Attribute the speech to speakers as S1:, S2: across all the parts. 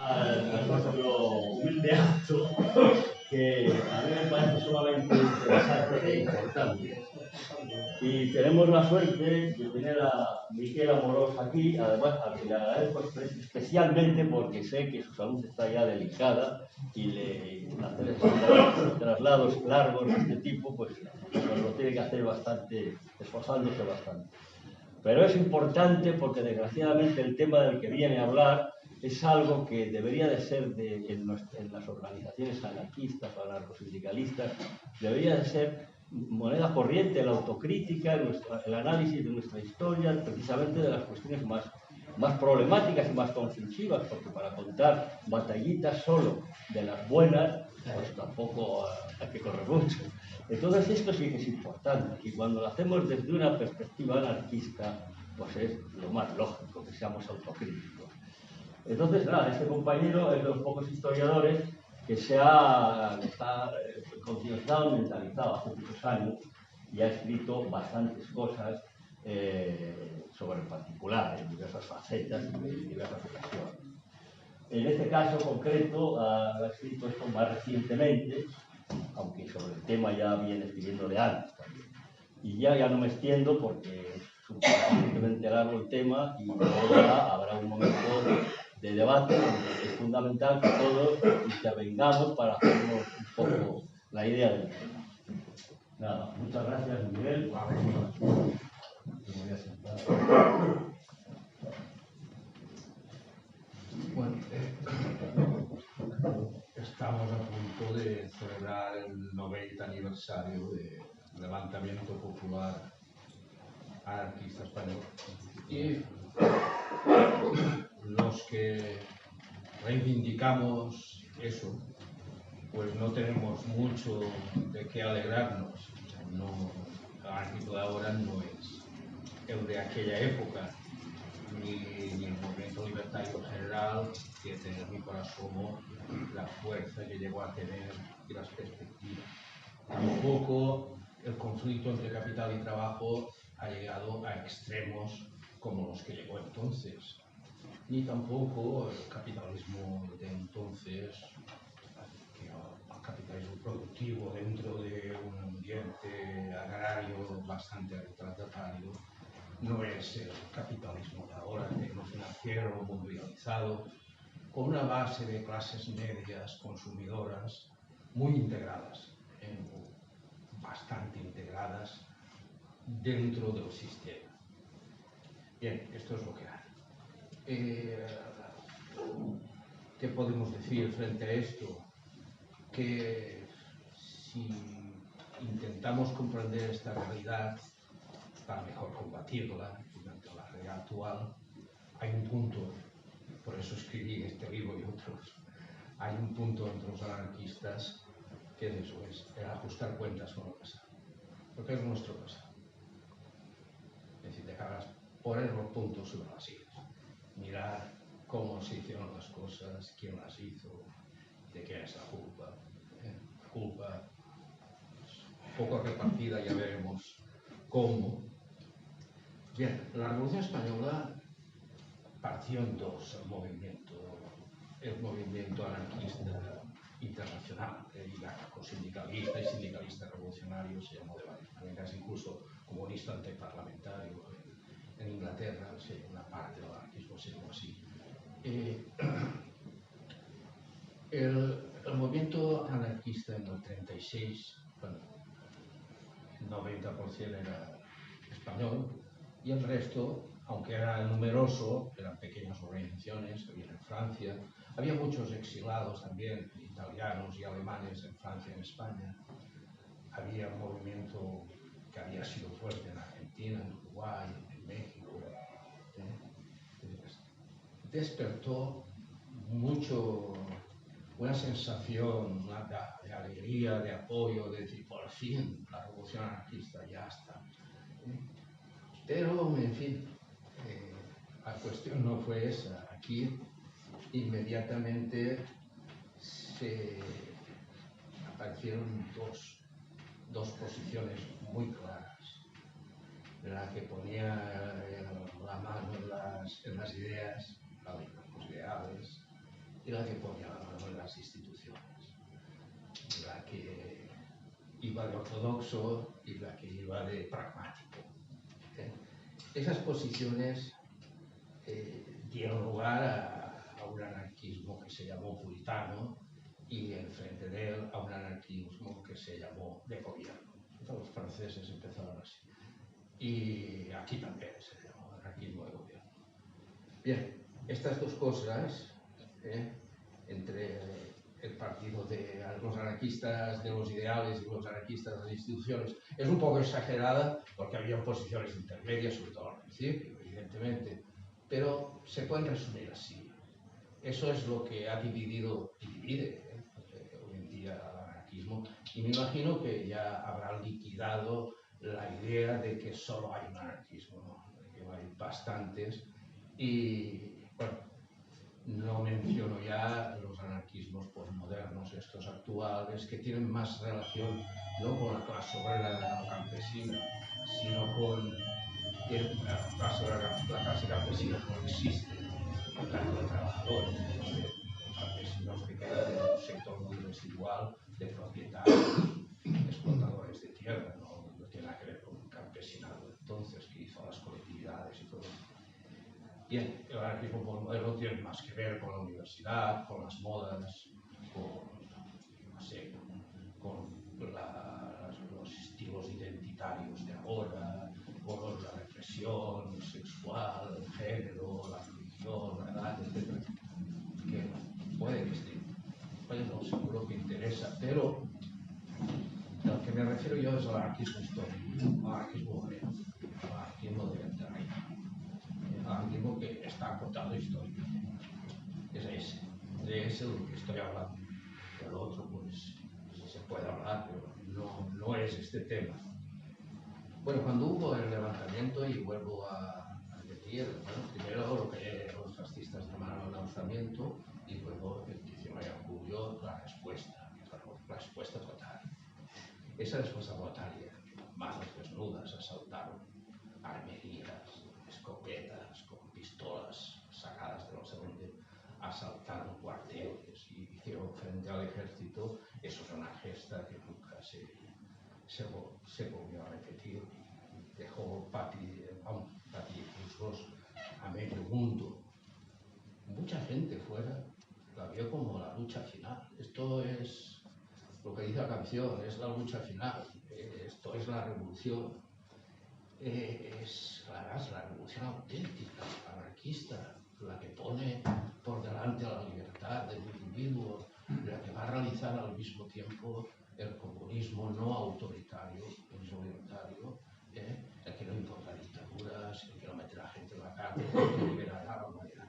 S1: Al nuestro humilde acto que a mí me parece sumamente interesante e importante. Y tenemos la suerte de tener a Miquel Amorós aquí, además a quien le agradezco especialmente porque sé que su salud está ya delicada y le hacer estos traslados largos de este tipo, pues lo tiene que hacer bastante, esforzándose bastante. Pero es importante porque desgraciadamente el tema del que viene a hablar es algo que debería de ser en las organizaciones anarquistas o anarcosindicalistas, debería de ser moneda corriente, la autocrítica, el análisis de nuestra historia, precisamente de las cuestiones más problemáticas y más conflictivas, porque para contar batallitas solo de las buenas, pues tampoco hay que correr mucho. Entonces esto sí que es importante, y cuando lo hacemos desde una perspectiva anarquista, pues es lo más lógico que seamos autocríticos. Entonces, nada, este compañero es de los pocos historiadores que está concienciado y mentalizado hace muchos años y ha escrito bastantes cosas sobre el particular, en diversas facetas y en diversas ocasiones. En este caso concreto ha escrito esto más recientemente, aunque sobre el tema ya viene escribiendo de antes también. Y ya no me extiendo porque es suficientemente largo el tema y ahora habrá un momento de debate donde es fundamental que todos intervengamos para hacernos un poco la idea del tema. Nada, muchas gracias, Miguel. Me voy a sentar.
S2: Bueno, estamos a punto de celebrar el 90 aniversario del levantamiento popular anarquista español. Y los que reivindicamos eso, pues no tenemos mucho de qué alegrarnos. No, el anarquismo de ahora no es el de aquella época, ni el movimiento libertario en general, que tener ni por asomo la fuerza que llegó a tener y las perspectivas. Tampoco el conflicto entre capital y trabajo ha llegado a extremos como los que llegó entonces, ni tampoco el capitalismo de entonces, el capitalismo productivo dentro de un ambiente agrario bastante retardatario, no es el capitalismo de ahora, tecnofinanciero, mundializado, con una base de clases medias consumidoras muy integradas, bastante integradas dentro del sistema. Bien, esto es lo que hay. ¿Qué podemos decir frente a esto? Que si intentamos comprender esta realidad para mejor combatirla durante la realidad actual, hay un punto, por eso escribí este libro y otros, hay un punto entre los anarquistas que es eso, es el ajustar cuentas con el pasado, porque es nuestro pasado. Es decir, dejar poner los puntos sobre las sillas, mirar cómo se hicieron las cosas, quién las hizo, de qué es la culpa. La culpa es poco repartida, ya veremos cómo. Bien, la Revolución Española partió en dos, el movimiento anarquista internacional, y anarcosindicalista y sindicalista revolucionario, se llamó de varias maneras, incluso comunista antiparlamentario en Inglaterra, una parte del anarquismo se llamó así. El movimiento anarquista en el 36, bueno, 90% era español, y el resto, aunque era numeroso, eran pequeñas organizaciones, había en Francia, había muchos exilados también, italianos y alemanes en Francia y en España, había un movimiento que había sido fuerte en Argentina, en Uruguay, en México. Despertó mucho una sensación de alegría, de apoyo, de decir, por fin, la revolución anarquista ya está. Pero, en fin, la cuestión no fue esa. Aquí, inmediatamente, aparecieron dos posiciones muy claras. La que ponía la mano en las ideas, los ideales, y la que ponía la mano en las instituciones, la que iba de ortodoxo y la que iba de pragmático. Esas posiciones dieron lugar a un anarquismo que se llamó puritano y enfrente de él a un anarquismo que se llamó de gobierno. Los franceses empezaron así. Y aquí también se llamó anarquismo de gobierno. Bien, estas dos cosas, entre el partido de los anarquistas de los ideales y los anarquistas de las instituciones, es un poco exagerada porque había posiciones intermedias, sobre todo al principio, evidentemente, pero se pueden resumir así. Eso es lo que ha dividido y divide hoy en día al anarquismo, y me imagino que ya habrá liquidado la idea de que solo hay un anarquismo, ¿no? De que hay bastantes, y bueno, no menciono ya los anarquismos posmodernos, estos actuales, que tienen más relación no con la clase obrera o campesina, sino con la clase campesina no existe, el trata de trabajadores, los campesinos que quedan en un sector muy residual de propietarios, explotadores de tierra, no tiene nada que ver con un campesinado entonces que hizo las colectividades y todo. Bien, el anarquismo posmoderno tiene más que ver con la universidad, con las modas, con, no sé, con los estilos identitarios de ahora, con la represión sexual, el género, la religión, la edad, etc. Que puede que esté, bueno, seguro que interesa, pero lo que me refiero yo es al anarquismo histórico, al anarquismo obrero, al anarquismo de raíz. Anarquismo que está contado históricamente. Es ese, de ese de lo que estoy hablando. Del otro, pues, se puede hablar, pero no es este tema. Bueno, cuando hubo el levantamiento, y vuelvo a decir, bueno, primero lo que los fascistas llamaron el lanzamiento, y luego el 19 de julio la respuesta total. Esa respuesta totalitaria, manos desnudas, asaltaron armerías, escopetas, con pistolas sacadas de no sé dónde, asaltaron cuarteles y hicieron frente al ejército. Eso es una gesta que nunca se volvió a repetir y dejó patriotismos a medio mundo. Mucha gente fuera la vio como la lucha final. Esto es lo que dice la canción, es la lucha final, esto es la revolución. Es la revolución auténtica, anarquista, la que pone por delante a la libertad del individuo, la que va a realizar al mismo tiempo el comunismo no autoritario, el comunismo libertario, el que no importa dictaduras, el que no mete a la gente en la cárcel, el que liberará a la humanidad.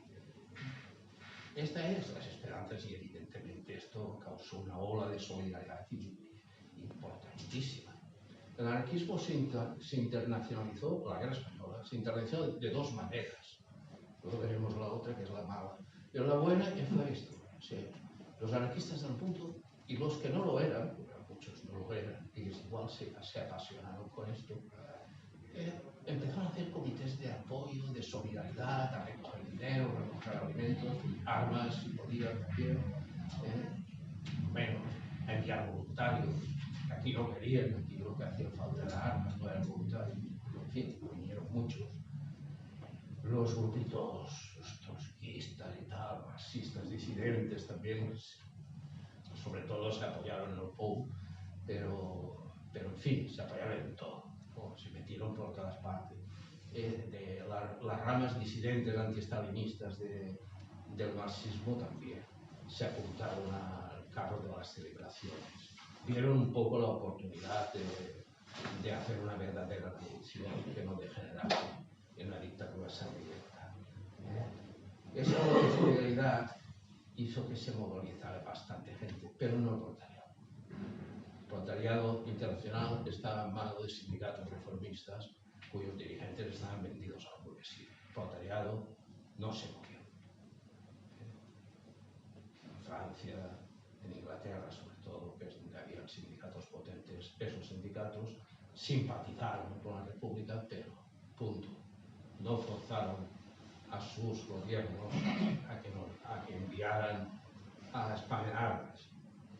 S2: Esta es las esperanzas, y evidentemente esto causó una ola de solidaridad importantísima. El anarquismo se internacionalizó, la guerra española, se internacionalizó de dos maneras. Luego veremos la otra, que es la mala. Pero la buena que fue esto. O sea, los anarquistas del punto, y los que no lo eran, porque muchos no lo eran, y igual se apasionaron con esto, empezaron a hacer comités de apoyo, de solidaridad, a recoger dinero, a recoger alimentos, armas, si podían también, menos, a enviar voluntarios. Aquí no querían, aquí lo que hacía falta era armas, no eran voluntarios. En fin, vinieron muchos. Los grupitos, los trotskistas y tal, marxistas, disidentes también, sobre todo se apoyaron en el POU, pero en fin, se apoyaron en todo, se metieron por todas partes. De las ramas disidentes antiestalinistas del marxismo también se apuntaron al carro de las celebraciones. Vieron un poco la oportunidad de hacer una verdadera revolución que no degenerase en una dictadura sangrienta. Esa solidaridad hizo que se movilizara bastante gente, pero no el proletariado. El proletariado internacional estaba en manos de sindicatos reformistas cuyos dirigentes estaban vendidos a la burguesía. El proletariado no se movió. En Francia, en Inglaterra sobre todo, que es donde había sindicatos potentes, esos sindicatos simpatizaron con la República, pero punto. No forzaron a sus gobiernos a que enviaran a espamearlas.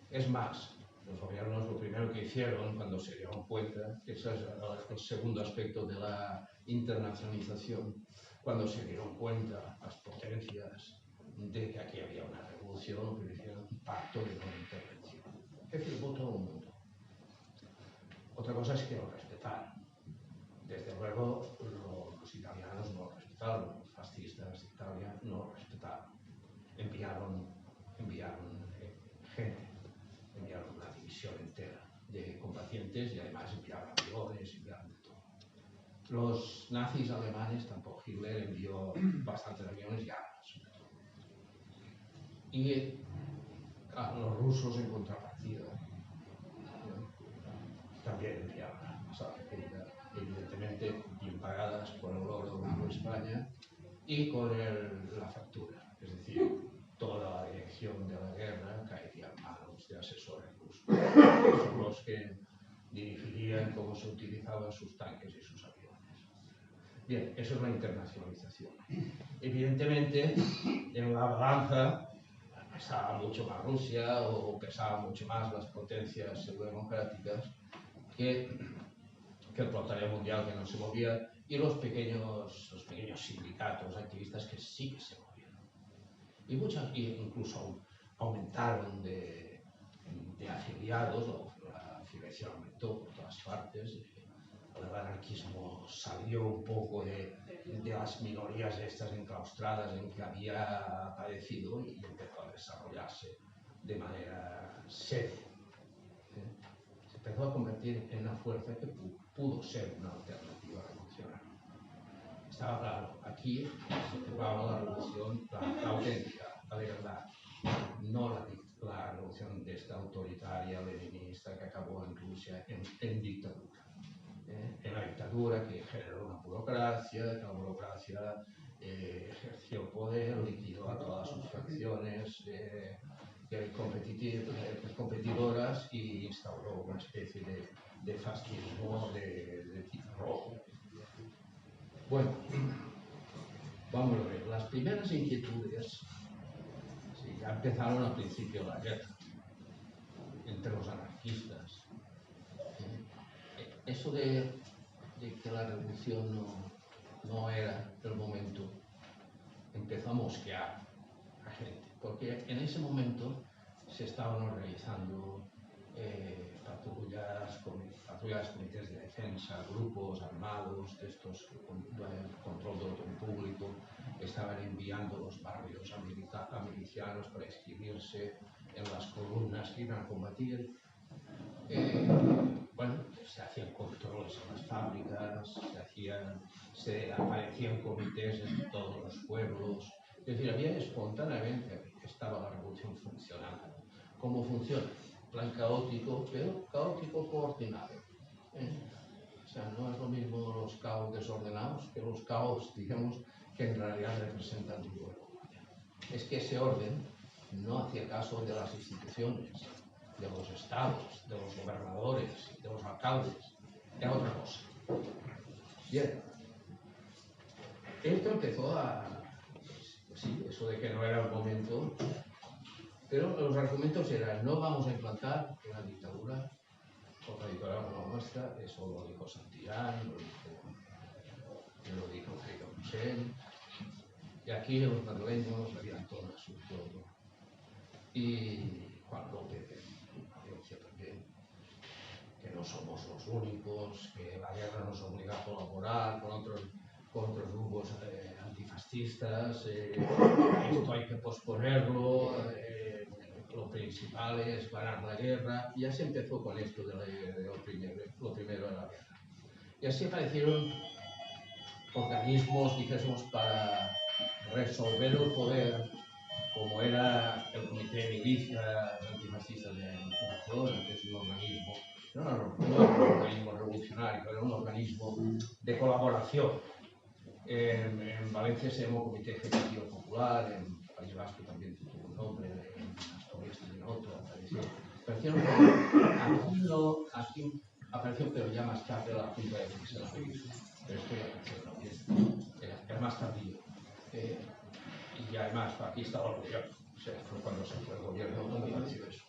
S2: Es más, los gobiernos lo primero que hicieron cuando se dieron cuenta, ese es el segundo aspecto de la internacionalización, cuando se dieron cuenta las potencias de que aquí había una revolución, lo que hicieron un pacto de no intervención, que firmó todo el mundo. Otra cosa es que lo respetaron. Desde luego, los italianos no lo respetaron, los fascistas de Italia no lo respetaron. Enviaron gente, enviaron una división entera de combatientes y además enviaron aviones, enviaron de todo. Los nazis alemanes, tampoco Hitler envió bastantes aviones y armas, sobre todo. Y los rusos en contrapartida también enviaron armas a la República, evidentemente bien pagadas por el oro de España y con la factura, es decir, toda la dirección de la guerra caería en manos de asesores rusos. Son los que dirigirían cómo se utilizaban sus tanques y sus aviones. Bien, eso es la internacionalización. Evidentemente, en la balanza pesaba mucho más Rusia o pesaban mucho más las potencias pseudodemocráticas que el proletariado mundial, que no se movía, y los pequeños sindicatos activistas que sí que se movieron. Y incluso aumentaron de afiliados, la afiliación aumentó por todas partes. El anarquismo salió un poco de las minorías estas enclaustradas en que había aparecido y empezó a desarrollarse de manera seria. Se empezó a convertir en una fuerza que pudo ser una alternativa revolucionaria. Estaba claro, aquí se tocaba la revolución, la auténtica, la de verdad, no la revolución de esta autoritaria leninista que acabó en Rusia en dictadura. En la dictadura que generó una burocracia, que la burocracia ejerció poder, liquidó a todas sus facciones competidoras y instauró una especie de fascismo de tipo rojo. Bueno, vamos a ver, las primeras inquietudes ya empezaron al principio de la guerra, entre los anarquistas. Eso de que la revolución no era el momento, empezó a mosquear a gente, porque en ese momento se estaban organizando patrullas, comités de defensa, grupos armados de estos control de orden público, estaban enviando los barrios a milicianos para inscribirse en las columnas que iban a combatir. Bueno, se hacían controles en las fábricas, se aparecían comités en todos los pueblos. Es decir, había espontáneamente estaba la revolución funcionando. ¿Cómo funciona? Plan caótico, pero caótico coordinado. O sea, no es lo mismo los caos desordenados que los caos, digamos, que en realidad representan un orden. Es que ese orden no hacía caso de las instituciones, de los estados, de los gobernadores, de los alcaldes, era otra cosa. Bien, esto empezó pues sí, eso de que no era el momento, pero los argumentos eran: no vamos a implantar una dictadura, otra dictadura como la nuestra. Eso lo dijo Santillán, lo dijo Felipe Roussel, y aquí los madrileños habían todas su pueblo. Y Juan López decía también que no somos los únicos, que la guerra nos obliga a colaborar con otros grupos antifascistas, esto hay que posponerlo, lo principal es ganar la guerra. Y ya se empezó con esto de lo primero de la guerra. Y así aparecieron organismos, dijésemos, para resolver el poder, como era el Comité de Milicias Antifascistas de Barcelona, que es un organismo, no un organismo revolucionario, era un organismo de colaboración. En Valencia se llamó Comité Ejecutivo Popular, en País Vasco también tuvo un nombre, en Asturias también otro, aparecieron aquí apareció, pero ya más tarde, la Junta de Defensa, pero esto ya apareció también, era más tardío. Y además aquí estaba el gobierno, fue cuando se fue el gobierno cuando nació eso.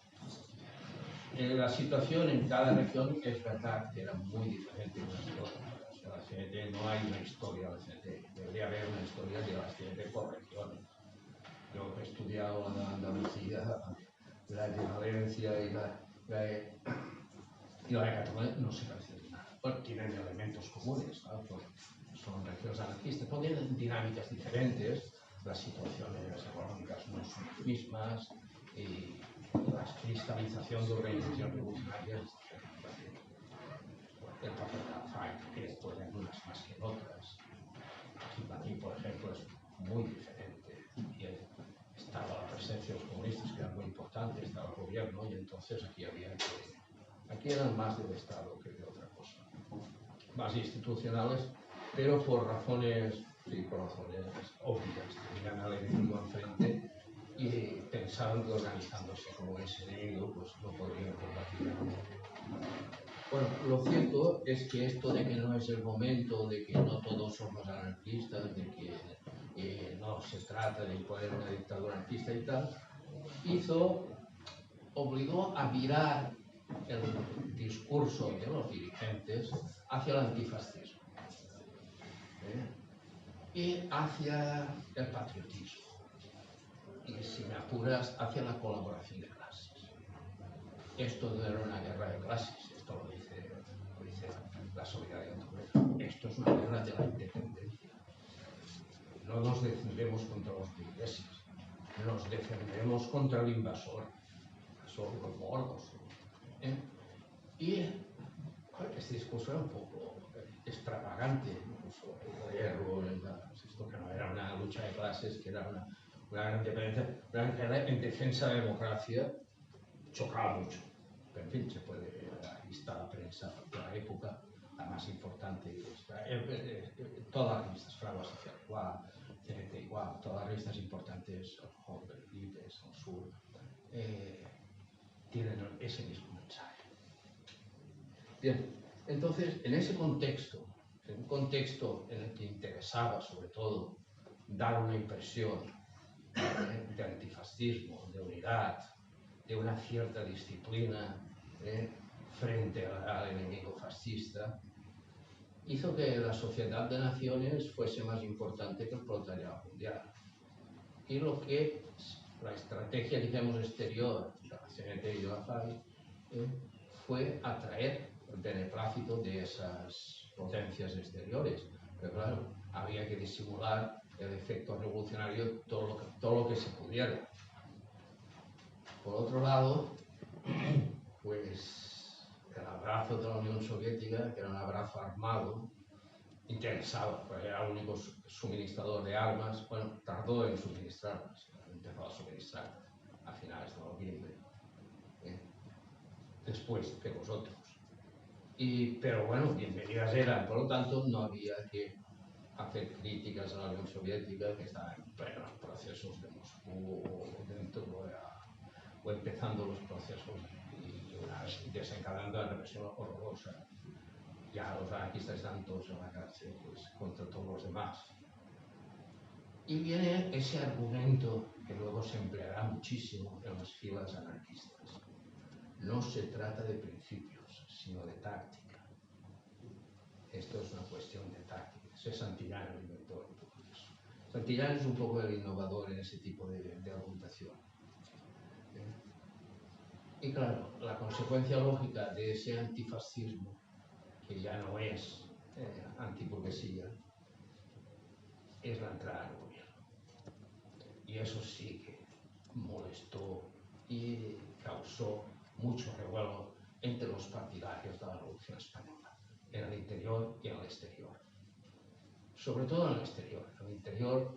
S2: La situación en cada región es verdad que era muy diferente en la historia. O sea, la CNT no hay una historia de la CNT, debería haber una historia de la CNT por regiones. Yo he estudiado la Andalucía, la de Valencia y la de Cataluña, no se parecen nada. Bueno, tienen elementos comunes, ¿no? Son regiones anarquistas, tienen dinámicas diferentes, las situaciones económicas no son las mismas y la cristalización de organizaciones revolucionarias es diferente. El papel de la FARC, que después en unas más que en otras. Aquí, por ejemplo, es muy diferente. Y estaba la presencia de los comunistas, que era muy importante, estaba el gobierno, y entonces aquí eran más del Estado que de otra cosa. Más institucionales, pero por razones obvias. Tenían al enemigo enfrente y pensaron que organizándose como ese enemigo, pues no podrían combatir. Bueno, lo cierto es que esto de que no es el momento, de que no todos somos anarquistas, de que no se trata de imponer una dictadura anarquista y tal, obligó a virar el discurso de los dirigentes hacia el antifascismo y hacia el patriotismo y, si me apuras, hacia la colaboración de clases. Esto no era una guerra de clases, esto lo dice la solidaridad obrera. Esto es una guerra de la independencia. No nos defendemos contra los burgueses, nos defendemos contra el invasor, son los gordos. Y este discurso era un poco extravagante, incluso esto que no era una lucha de clases, que era una gran independencia, una guerra en defensa de la democracia, chocaba mucho. Pero en fin, ahí está la prensa de la época, la más importante, todas las revistas, Fragua Social igual, CNT igual, todas las revistas importantes, Joven, Libres, El Sur, tienen ese mismo mensaje. Bien, entonces, en ese contexto, en un contexto en el que interesaba sobre todo dar una impresión de antifascismo, de unidad, de una cierta disciplina frente al enemigo fascista, hizo que la Sociedad de Naciones fuese más importante que el proletariado mundial. Y la estrategia, digamos, exterior de la CNT y de la FAI fue atraer el beneplácito de esas potencias exteriores. Pero claro, había que disimular el efecto revolucionario todo lo que se pudiera. Por otro lado, pues el abrazo de la Unión Soviética, que era un abrazo armado, interesaba, porque era el único suministrador de armas. Bueno, tardó en suministrarlas, empezó a suministrar a finales de noviembre, después que los otros. Pero bueno, bienvenidas eran, por lo tanto no había que hacer críticas a la Unión Soviética, que estaba en plenos procesos de Moscú o empezando los procesos y desencadenando la represión horrorosa. Ya los anarquistas están todos en la cárcel, pues, contra todos los demás. Y viene ese argumento que luego se empleará muchísimo en las filas anarquistas. No se trata de principios, sino de táctica. Esto es una cuestión de táctica. Ese Santillán el inventor un poco de eso. Santillán es un poco el innovador en ese tipo de argumentación. Y claro, la consecuencia lógica de ese antifascismo, que ya no es antiburguesía, es la entrada al gobierno. Y eso sí que molestó y causó mucho revuelo entre los partidarios de la Revolución Española, en el interior y en el exterior. Sobre todo en el exterior. En el interior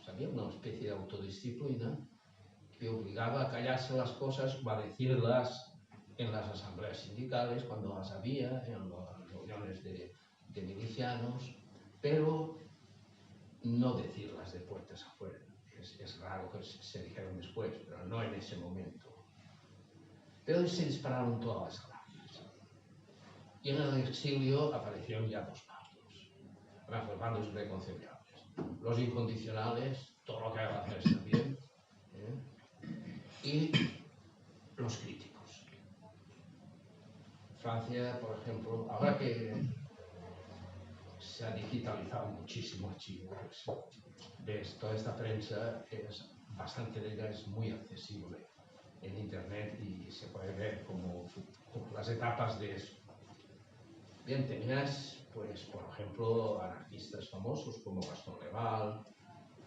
S2: había una especie de autodisciplina que obligaba a callarse las cosas o a decirlas en las asambleas sindicales, cuando las había, en las reuniones de milicianos, pero no decirlas de puertas afuera. Es raro que se dijeron después, pero no en ese momento. Pero se dispararon todas las alarmas. Y en el exilio aparecieron ya dos bandos. Además, los bandos irreconciliables. Los incondicionales, todo lo que haga hacer está bien. y los críticos. Francia, por ejemplo, ahora que se ha digitalizado muchísimo archivo, pues, ves, toda esta prensa, bastante de ella es muy accesible en internet y se puede ver como las etapas de eso. Bien, tenías, pues, por ejemplo, anarquistas famosos como Gaston Leval,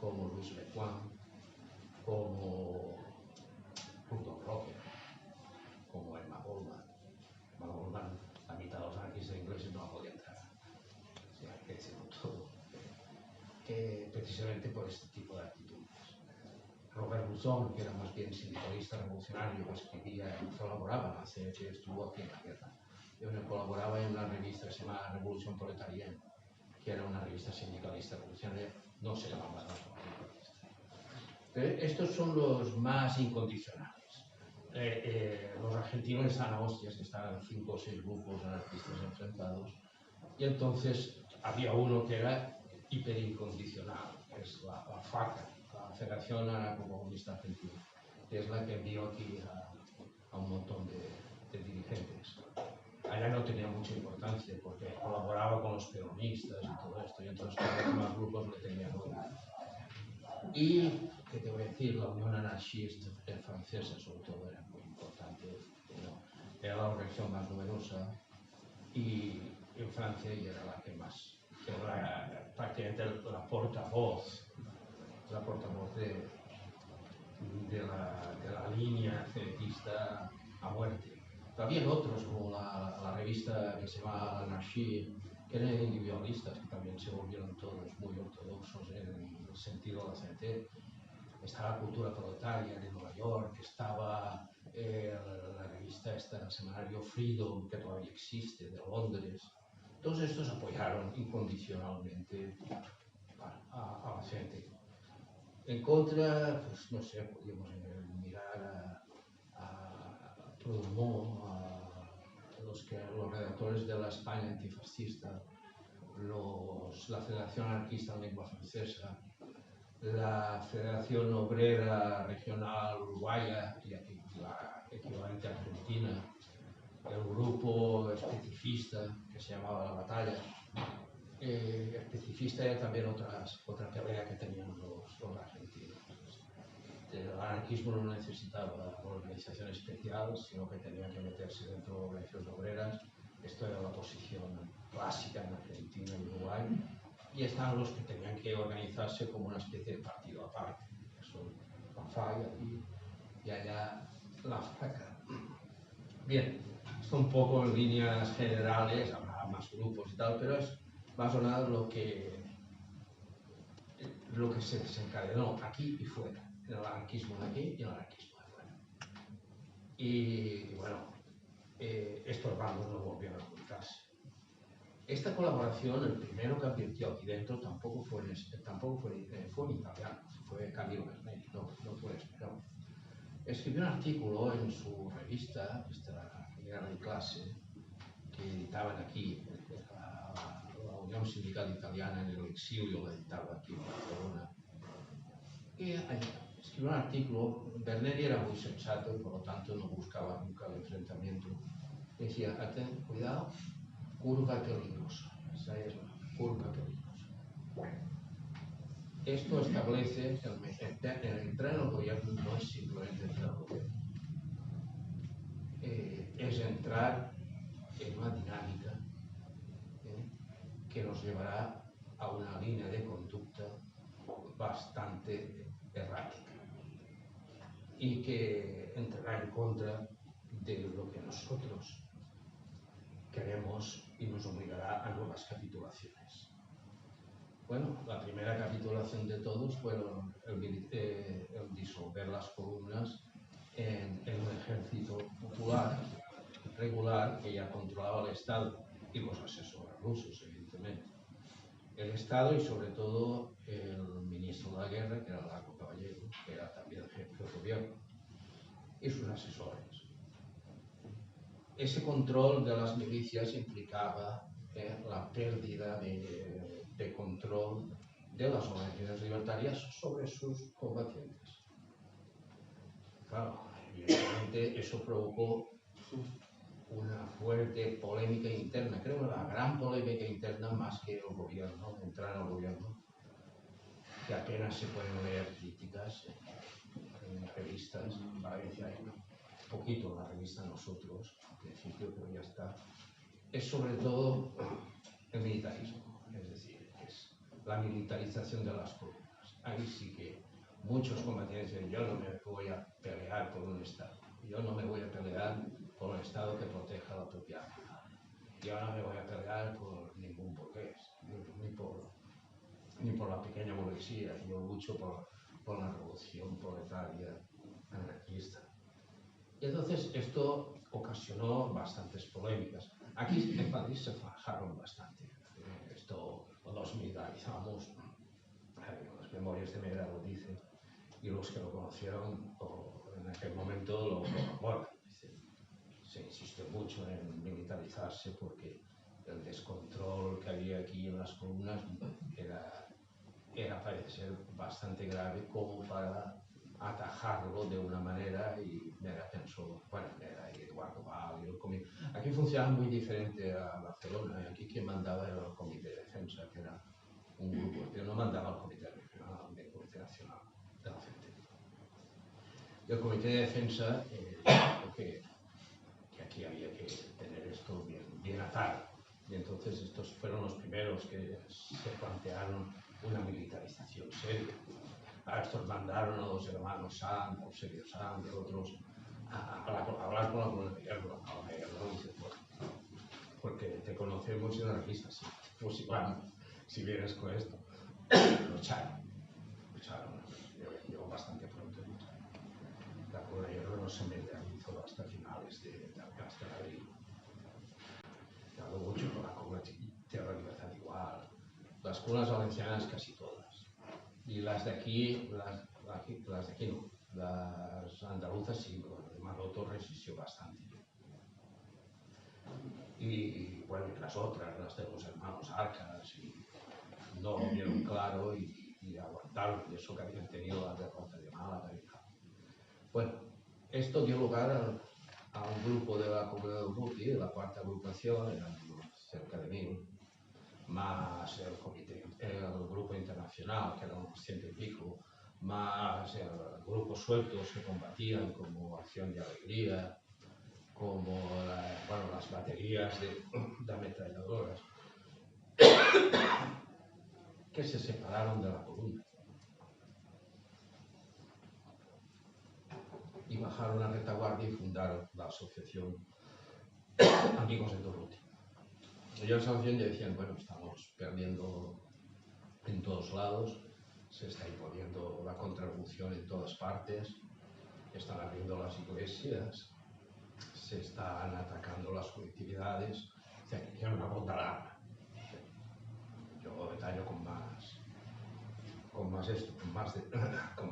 S2: como Louis Lecoin, como Rudolf Rocker, como Emma Goldman. Emma Goldman, la mitad de los anarquistas ingleses no la podían entrar. O sea, hay que decirlo todo. Precisamente por este tipo de actitudes. Robert Buzón, que era más bien sindicalista revolucionario, que escribía y colaboraba en la CNT, estuvo aquí en la guerra. Yo colaboraba en una revista que se llama Revolución Proletariana, que era una revista sindicalista revolucionaria, no se llamaba sindicalista. Pero estos son los más incondicionales. Los argentinos están a hostias, que estaban 5 o 6 grupos anarquistas enfrentados, y entonces había uno que era hiperincondicional, que es la FACA, la Federación Anarcocomunista Argentina, que es la que envió aquí a un montón de dirigentes. Allá no tenía mucha importancia porque colaboraba con los peronistas y todo esto, y entonces todos los demás grupos le tenían odio. Y, ¿qué te voy a decir? La Unión Anarchista francesa, sobre todo, era muy importante. Era la organización más numerosa y en Francia y era la que más, era prácticamente la portavoz de la línea cenetista a muerte. Pero había otros, como la revista que se llama Anarchie, que eran individualistas, que también se volvieron todos muy ortodoxos en el sentido de la CNT. Estaba la Cultura Proletaria de Nueva York, estaba la revista el semanario Freedom, que todavía existe, de Londres. Todos estos apoyaron incondicionalmente a la CNT. En contra, pues no sé, podríamos mirar a Proudhon, a los redactores de la España antifascista, la Federación Anarquista en Lengua Francesa, la Federación Obrera Regional Uruguaya y la equivalente argentina, el grupo especifista que se llamaba La Batalla. Especifista era también otra pelea que tenían los argentinos. El anarquismo no necesitaba organización especial, sino que tenía que meterse dentro de organizaciones obreras. Esto era la posición clásica en Argentina y Uruguay. Y estaban los que tenían que organizarse como una especie de partido aparte, que son la FAI aquí y allá la FACA. Bien, esto un poco en líneas generales, habrá más grupos y tal, pero es más o menos lo que se desencadenó aquí y fuera, en el anarquismo de aquí y en el anarquismo de fuera. Y bueno, estos bandos no volvieron a juntarse. Esta colaboración, el primero que advirtió aquí dentro, tampoco fue en italiano, fue Camilo Berneri, no fue español. Escribió un artículo en su revista, esta Guerra de Clase, que editaban aquí, la Unión Sindical Italiana en el exilio la editaba aquí en Barcelona. Y escribió un artículo, Berneri era muy sensato y por lo tanto no buscaba nunca el enfrentamiento. Decía, cuidado, curva peligrosa. Esa es la curva peligrosa. Esto establece que el entrar en el gobierno no es simplemente entrar al gobierno. Es entrar en una dinámica que nos llevará a una línea de conducta bastante errática y que entrará en contra de lo que nosotros queremos y nos obligará a nuevas capitulaciones. Bueno, la primera capitulación de todos fue el disolver las columnas en un ejército popular regular que ya controlaba el Estado y los asesores rusos, evidentemente. El Estado y sobre todo el ministro de la guerra, que era Lago Caballero, que era también el jefe del gobierno, y sus asesores. Ese control de las milicias implicaba la pérdida de control de las organizaciones libertarias sobre sus combatientes. claro, evidentemente eso provocó una fuerte polémica interna, creo que la gran polémica interna más que el gobierno, entrar al gobierno, que apenas se pueden leer críticas en revistas, en Valencia hay un poquito en la revista Nosotros, al principio, pero ya está. Es sobre todo el militarismo, es decir, es la militarización de las columnas. Ahí sí que muchos combatientes dicen, yo no me voy a pelear por un Estado, yo no me voy a pelear por un Estado que proteja la propiedad privada, yo no me voy a pelear por ningún burgués, ni por la pequeña burguesía, yo lucho por la revolución proletaria anarquista. Y entonces esto ocasionó bastantes polémicas. Aquí en Madrid se fajaron bastante. Esto nos militarizamos, las memorias de Mera lo dicen, y los que lo conocieron en aquel momento lo corroboran. Se insistió mucho en militarizarse porque el descontrol que había aquí en las columnas era parece ser bastante grave como para atajarlo de una manera, y Mera pensó, bueno, Mera y Eduardo Val y el comité. Aquí funcionaba muy diferente a Barcelona, y aquí quien mandaba era el Comité de Defensa, que era un grupo, que no mandaba al Comité Regional, el Comité Nacional de la CNT. Y el Comité de Defensa, que aquí había que tener esto bien atado. Y entonces estos fueron los primeros que se plantearon una militarización seria. A estos mandaron a los hermanos Sanz, a Eusebio Sanz y otros a hablar con la gobierno, porque te conocemos y anarquistas, sí. Pues si vienes con esto, lo echaron. Llegó bastante pronto. La Cola de Hierro no se medializó hasta finales hasta abril. Tardó mucho con la Cola de Tierra Libertad igual. Las colas valencianas casi todas. Y las de aquí, las de aquí no. Las andaluzas sí, Maroto resistió bastante. Y bueno, y las otras, las de los hermanos Arcas, y no lo vieron claro y aguantaron, y eso que habían tenido la derrota de Málaga y tal. Bueno, esto dio lugar a un grupo de la Comunidad de Urruti, de la cuarta agrupación, eran cerca de 1000, más el grupo internacional, que eran unos 100 y pico, más grupos sueltos que combatían como Acción de Alegría, como las baterías de ametralladoras, que se separaron de la columna y bajaron a retaguardia y fundaron la asociación Amigos de Urruti. Ellos en la asociación ya decían, bueno, estamos perdiendo en todos lados, se está imponiendo la contrarrevolución en todas partes, están abriendo las iglesias, se están atacando las colectividades, hicieron una voz de alarma. Yo detallo con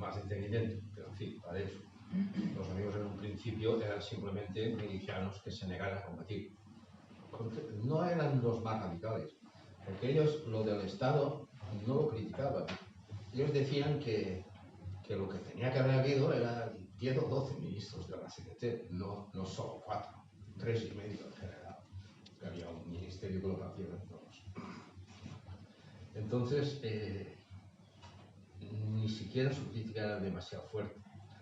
S2: más entendimiento, pero en fin, para eso. Los amigos en un principio eran simplemente milicianos que se negaran a combatir. No eran los más radicales, porque ellos lo del Estado no lo criticaban. Ellos decían que lo que tenía que haber habido eran 10 o 12 ministros de la CNT, no solo 4, 3 y medio en general, que había un ministerio que lo partieron todos. Entonces, ni siquiera su crítica era demasiado fuerte,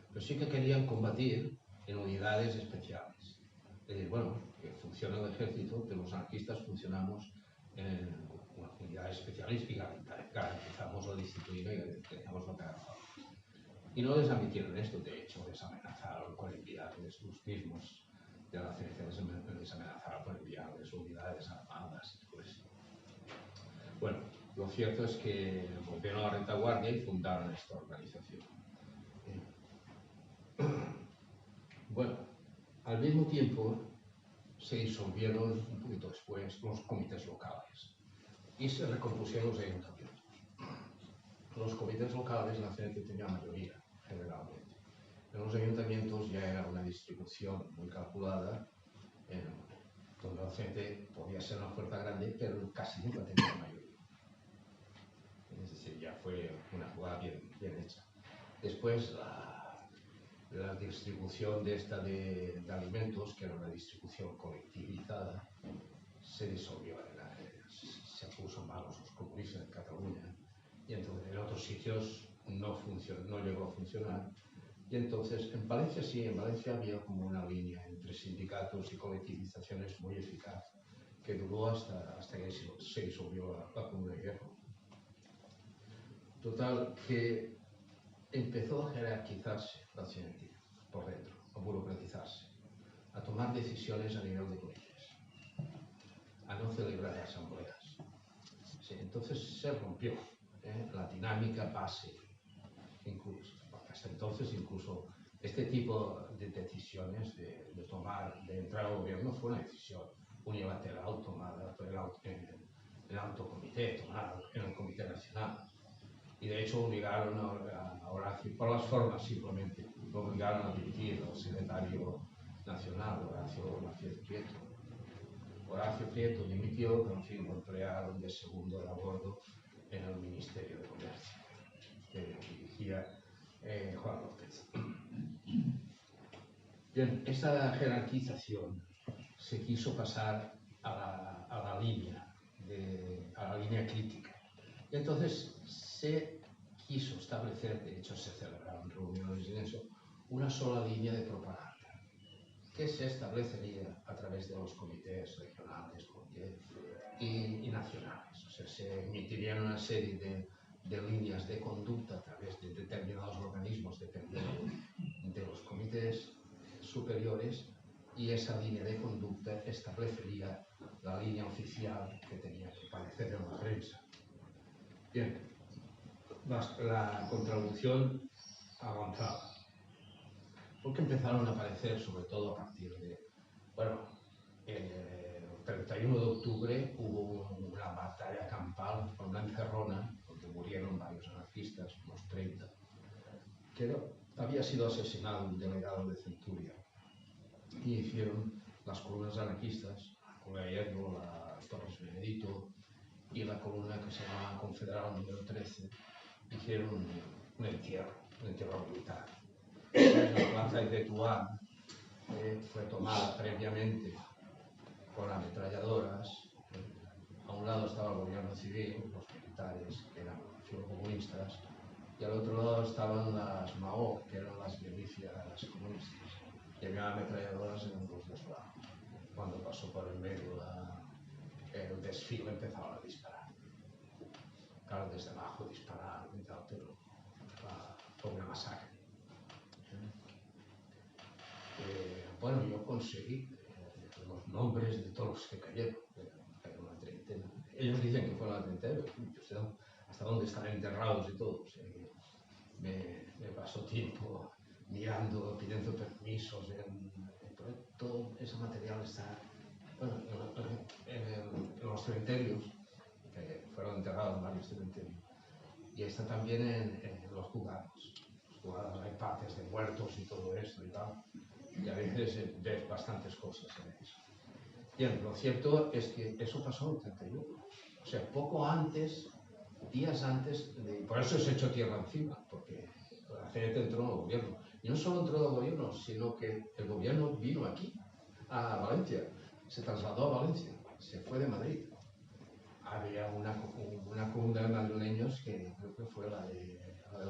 S2: pero sí que querían combatir en unidades especiales. Que funciona el ejército, pero los anarquistas funcionamos en unidades especiales y garantizamos la disciplina y garantizamos lo que haga falta. Y no les admitieron esto, de hecho, les amenazaron con enviarles los mismos de la CNT, les amenazaron con enviarles unidades armadas y todo eso. Bueno, lo cierto es que volvieron a la retaguardia y fundaron esta organización. Bueno, al mismo tiempo se disolvieron un poquito después los comités locales y se recompusieron los ayuntamientos. Los comités locales, la CNT tenía mayoría, generalmente. En los ayuntamientos ya era una distribución muy calculada, donde la CNT podía ser una fuerza grande, pero casi nunca tenía mayoría. Es decir, ya fue una jugada bien hecha. Después, la distribución de alimentos, que era una distribución colectivizada, se disolvió, se puso malos los comunistas en Cataluña, y entonces en otros sitios no llegó a funcionar. Y entonces en Valencia sí, en Valencia había como una línea entre sindicatos y colectivizaciones muy eficaz, que duró hasta que se disolvió la Comuna de Hierro. Total, que empezó a jerarquizarse la CNT por dentro, a burocratizarse, a tomar decisiones a nivel de colegios, a no celebrar asambleas. Sí, entonces se rompió la dinámica base, incluso, porque hasta entonces incluso este tipo de decisiones de entrar al gobierno fue una decisión unilateral tomada por el alto comité, tomada en el Comité Nacional. Y de hecho obligaron a Horacio, por las formas simplemente, lo obligaron a dimitir al secretario nacional, Horacio Prieto. Horacio Prieto dimitió, pero en fin, lo emplearon de segundo de a bordo en el Ministerio de Comercio, que dirigía Juan López. Bien, esta jerarquización se quiso pasar a la línea crítica. Y entonces se quiso establecer, de hecho se celebraron reuniones en eso, una sola línea de propaganda, que se establecería a través de los comités regionales y nacionales. O sea, se emitirían una serie de líneas de conducta a través de determinados organismos, dependiendo de los comités superiores, y esa línea de conducta establecería la línea oficial que tenía que aparecer en la prensa. Bien, la contradicción avanzaba, porque empezaron a aparecer, sobre todo a partir de, bueno, el 31 de octubre hubo una batalla campal, una encerrona, donde murieron varios anarquistas, unos 30, que había sido asesinado un delegado de Centuria, y hicieron las columnas anarquistas, la columna de Hierro, la Torres Benedito y la columna que se llamaba Confederal número 13, hicieron un entierro militar. La plaza de Tetuán fue tomada previamente con ametralladoras. A un lado estaba el gobierno civil, los militares, que eran filocomunistas, y al otro lado estaban las MAO, que eran las milicias comunistas. Y había ametralladoras en los dos lados. Cuando pasó por el medio el desfile, empezaron a disparar. Claro, desde abajo dispararon y tal, pero fue una masacre. Bueno, yo conseguí los nombres de todos los que cayeron, una treintena. Ellos dicen que fueron una treintena, pero yo sé hasta dónde están enterrados y todo. O sea, que me pasó tiempo mirando, pidiendo permisos, todo ese material está, bueno, en los cementerios, que fueron enterrados en varios cementerios, y está también en los juzgados. Los juzgados hay partes de muertos y todo esto y tal, y a veces ves bastantes cosas en eso. Bien, lo cierto es que eso pasó en el 31, o sea, poco antes, días antes, por eso se echó tierra encima, porque la CNT entró en el gobierno. Y no solo entró en el gobierno, sino que el gobierno vino aquí, a Valencia, se trasladó a Valencia, se fue de Madrid. Había una comuna de madrileños que creo que fue la del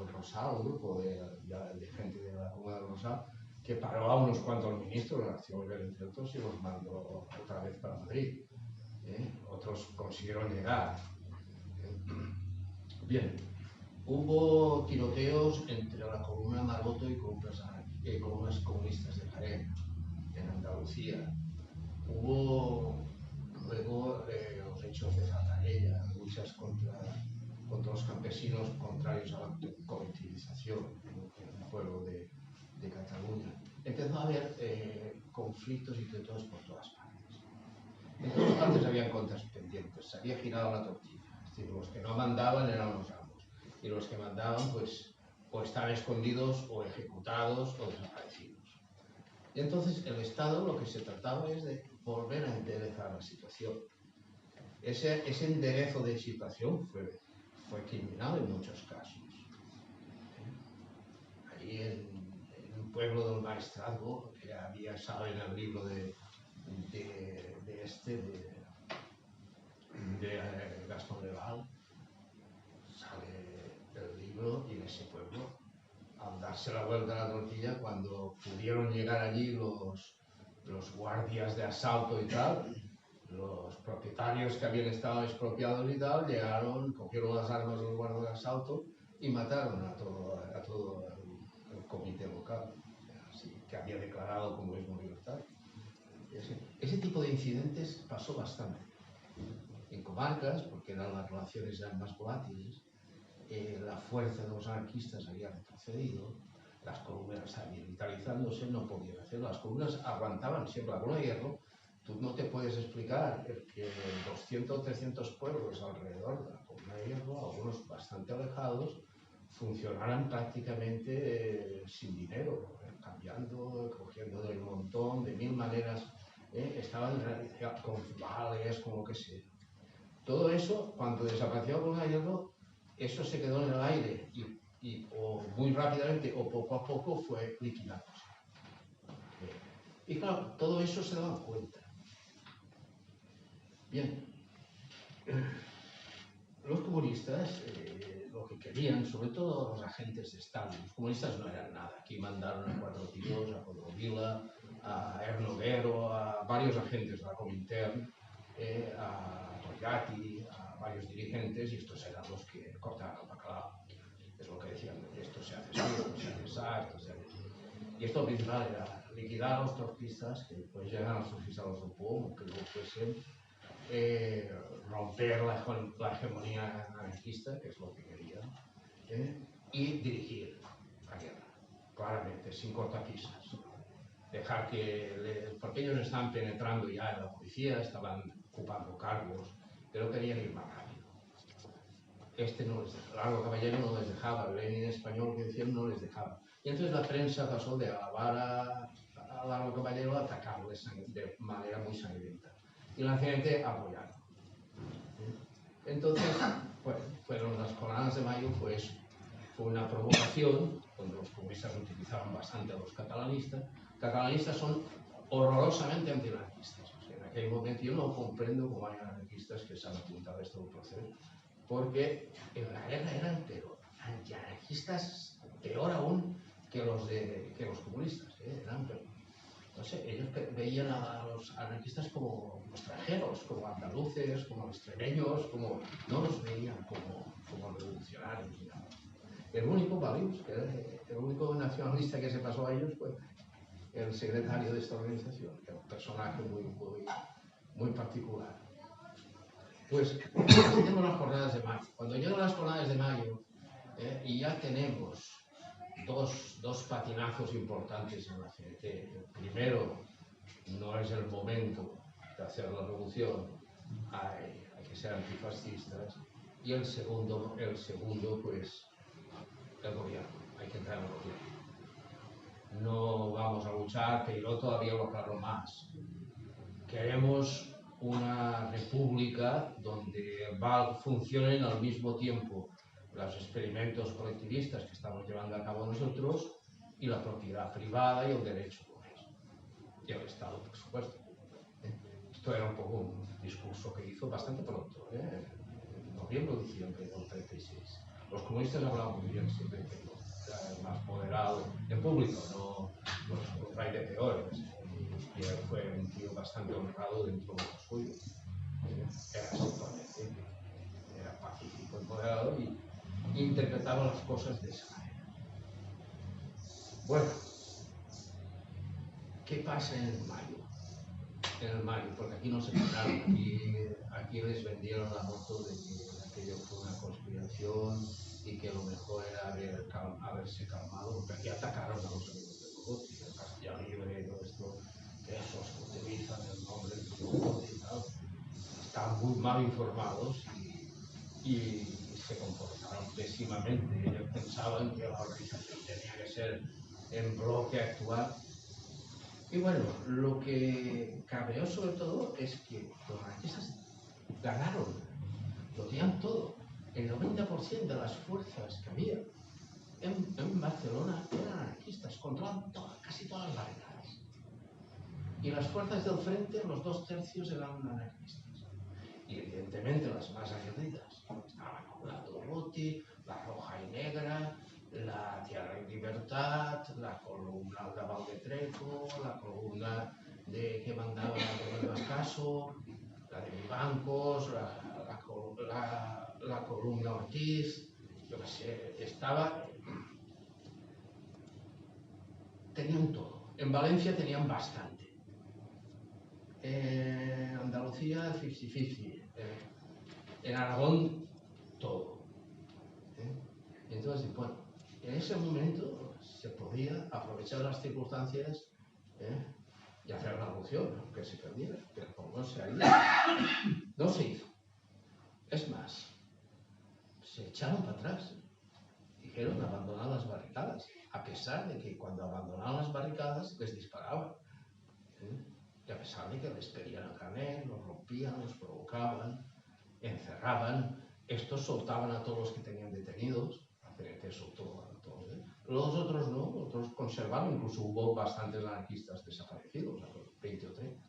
S2: Rosal, un grupo de gente de la comuna del Rosal, que paró a unos cuantos ministros, García Oliver entre otros, y los mandó otra vez para Madrid. Otros consiguieron llegar. Bien, hubo tiroteos entre la columna Maroto y columnas comunistas de Jaén, en Andalucía. Hubo luego los hechos de Zatarella, luchas contra los campesinos contrarios a la colectivización en el pueblo de Cataluña. Empezó a haber conflictos y tiroteos por todas partes. En todas partes había cuentas pendientes, se había girado la tortilla. Es decir, los que no mandaban eran los amos, y los que mandaban pues o estaban escondidos o ejecutados o desaparecidos. Y entonces el Estado lo que se trataba es de volver a enderezar la situación. Ese enderezo de situación fue criminal en muchos casos. Ahí en un pueblo del Maestrazgo, que había, sale en el libro de Gastón Leval, sale el libro, y en ese pueblo, al darse la vuelta a la tortilla, cuando pudieron llegar allí los guardias de asalto y tal, los propietarios que habían estado expropiados y tal, llegaron, cogieron las armas de los guardias de asalto y mataron a todo el comité local, así, que había declarado comunismo libertario. Ese tipo de incidentes pasó bastante. En comarcas, porque las relaciones eran más volátiles, la fuerza de los anarquistas había retrocedido, las columnas estaban militarizándose, no podían hacer, las columnas aguantaban siempre. La columna de hierro, tú no te puedes explicar que 200 o 300 pueblos alrededor de la columna de hierro, algunos bastante alejados, funcionaran prácticamente sin dinero, cambiando, cogiendo del montón, de mil maneras, estaban con vales, como que sea. Todo eso, cuando desapareció la columna de hierro, eso se quedó en el aire y o muy rápidamente o poco a poco fue liquidándose. Y claro, todo eso se daban cuenta. Bien, los comunistas lo que querían, sobre todo los agentes de Estado, los comunistas no eran nada. Aquí mandaron a Cuatro Tíos, a Pedro Vila, a Ernoguero, a varios agentes de la Comintern, a Togliatti, a varios dirigentes, y estos eran los que cortaban el bacalao. Es lo que decían, esto se hace así, esto se hace así, esto se hace así. Y esto principal era liquidar a los trotskistas, que después llegan a los trotskistas de Foucault, que luego fuesen, romper la hegemonía anarquista, que es lo que querían, y dirigir la guerra, claramente, sin cortapisas. Dejar que, porque ellos estaban penetrando ya en la policía, estaban ocupando cargos, pero querían ir más rápido. Largo Caballero no les dejaba, el Lenin español que decían no les dejaba. Y entonces la prensa pasó de alabar a Largo Caballero a atacarlo de manera muy sangrienta. Y la gente apoyaron. Entonces, pues, fueron las jornadas de mayo, pues fue una provocación, donde los comunistas utilizaban bastante a los catalanistas. Catalanistas son horrorosamente antianarquistas. O sea, en aquel momento yo no comprendo cómo hay anarquistas que se han apuntado a este proceso, porque en la guerra eran antianarquistas, peor aún que los comunistas. Eran, no sé, ellos veían a los anarquistas como extranjeros, como andaluces, como extremeños, no los veían como revolucionarios. El único Balius, que era el único nacionalista que se pasó a ellos, fue el secretario de esta organización, que era un personaje muy particular. Pues tenemos las jornadas de mayo. Cuando llegan las jornadas de mayo y ya tenemos dos patinazos importantes en la CNT. El primero, no es el momento de hacer la revolución, hay que ser antifascistas. Y el segundo, pues, el gobierno, hay que entrar en el gobierno. No vamos a luchar, Peiró todavía lo aclaró más. Queremos una república donde funcionen al mismo tiempo los experimentos colectivistas que estamos llevando a cabo nosotros y la propiedad privada y el derecho y el Estado, por supuesto. Esto era un poco un discurso que hizo bastante pronto, en noviembre o diciembre del 36. Los comunistas hablaban muy bien siempre, pero era más moderado en público, no los hay de peores. Y él fue un tío bastante honrado dentro de lo suyo. Era simplemente, era pacífico y moderado y interpretaba las cosas de esa manera. Bueno, ¿qué pasa en el mayo? Porque aquí no se pararon, aquí les vendieron la moto de que aquello fue una conspiración y que lo mejor era haberse calmado, porque aquí atacaron a los amigos del Cogote, el Castilla Libre y todo esto, esos que utilizan el nombre del Cogote y tal, estaban muy mal informados y se comportaron pésimamente. Ellos pensaban que la organización tenía que ser en bloque, actuar. Y bueno, lo que cabreó sobre todo es que los anarquistas ganaron, lo tenían todo, el 90% de las fuerzas que había. en Barcelona eran anarquistas, controlaban casi todas las barricadas. Y las fuerzas del frente, los 2/3 eran anarquistas. Y evidentemente las más aguerridas estaban la Durruti, la Roja y Negra, la Tierra y Libertad, la columna de Valdetreco, la columna que mandaba Manuel Bascaso, la de Vivancos, la columna Ortiz, yo qué sé, tenían todo. En Valencia tenían bastante. En Andalucía 50-50. En Aragón todo. Y entonces, bueno, en ese momento se podía aprovechar las circunstancias y hacer una revolución, aunque se perdiera, pero como no se haría, no se hizo. Es más, se echaron para atrás. Dijeron abandonar las barricadas, a pesar de que cuando abandonaban las barricadas les disparaban. Y a pesar de que les pedían el carnet, los rompían, los provocaban, encerraban, estos soltaban a todos los que tenían detenidos, la CNT soltó a todos. Los otros no, los otros conservaron, incluso hubo bastantes anarquistas desaparecidos, 20 o 30.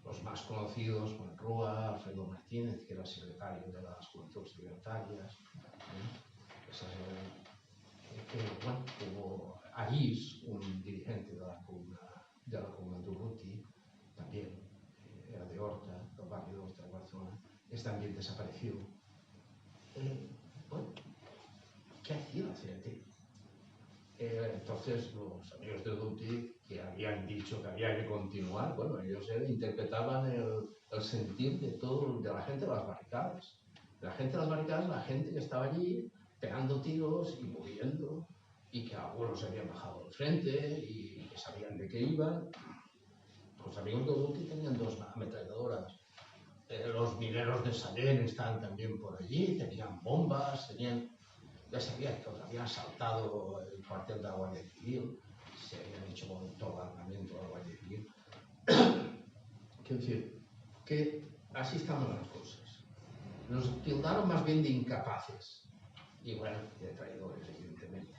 S2: Los más conocidos, Juan Rúa, Alfredo Martínez, que era secretario de las Juventudes Libertarias. Bueno, hubo Arís, un dirigente de la columna Durruti, también era de Horta, del barrio de Horta de Barcelona, es también desaparecido. Bueno, ¿qué hacía la CNT? Entonces los amigos de Durruti, que habían dicho que había que continuar, bueno, ellos interpretaban el sentir de la gente de las barricadas. La gente de las barricadas, la gente que estaba allí pegando tiros y muriendo, y que algunos se habían bajado del frente y que sabían de qué iban. Los amigos de Durruti tenían 2 ametralladoras. Los mineros de Sallent estaban también por allí, tenían bombas, ya sabían que habían asaltado el cuartel de la Guardia Civil, se habían hecho con todo el armamento de la Guardia Civil. Quiero decir, que así estaban las cosas. Nos tildaron más bien de incapaces y bueno, de traidores, evidentemente.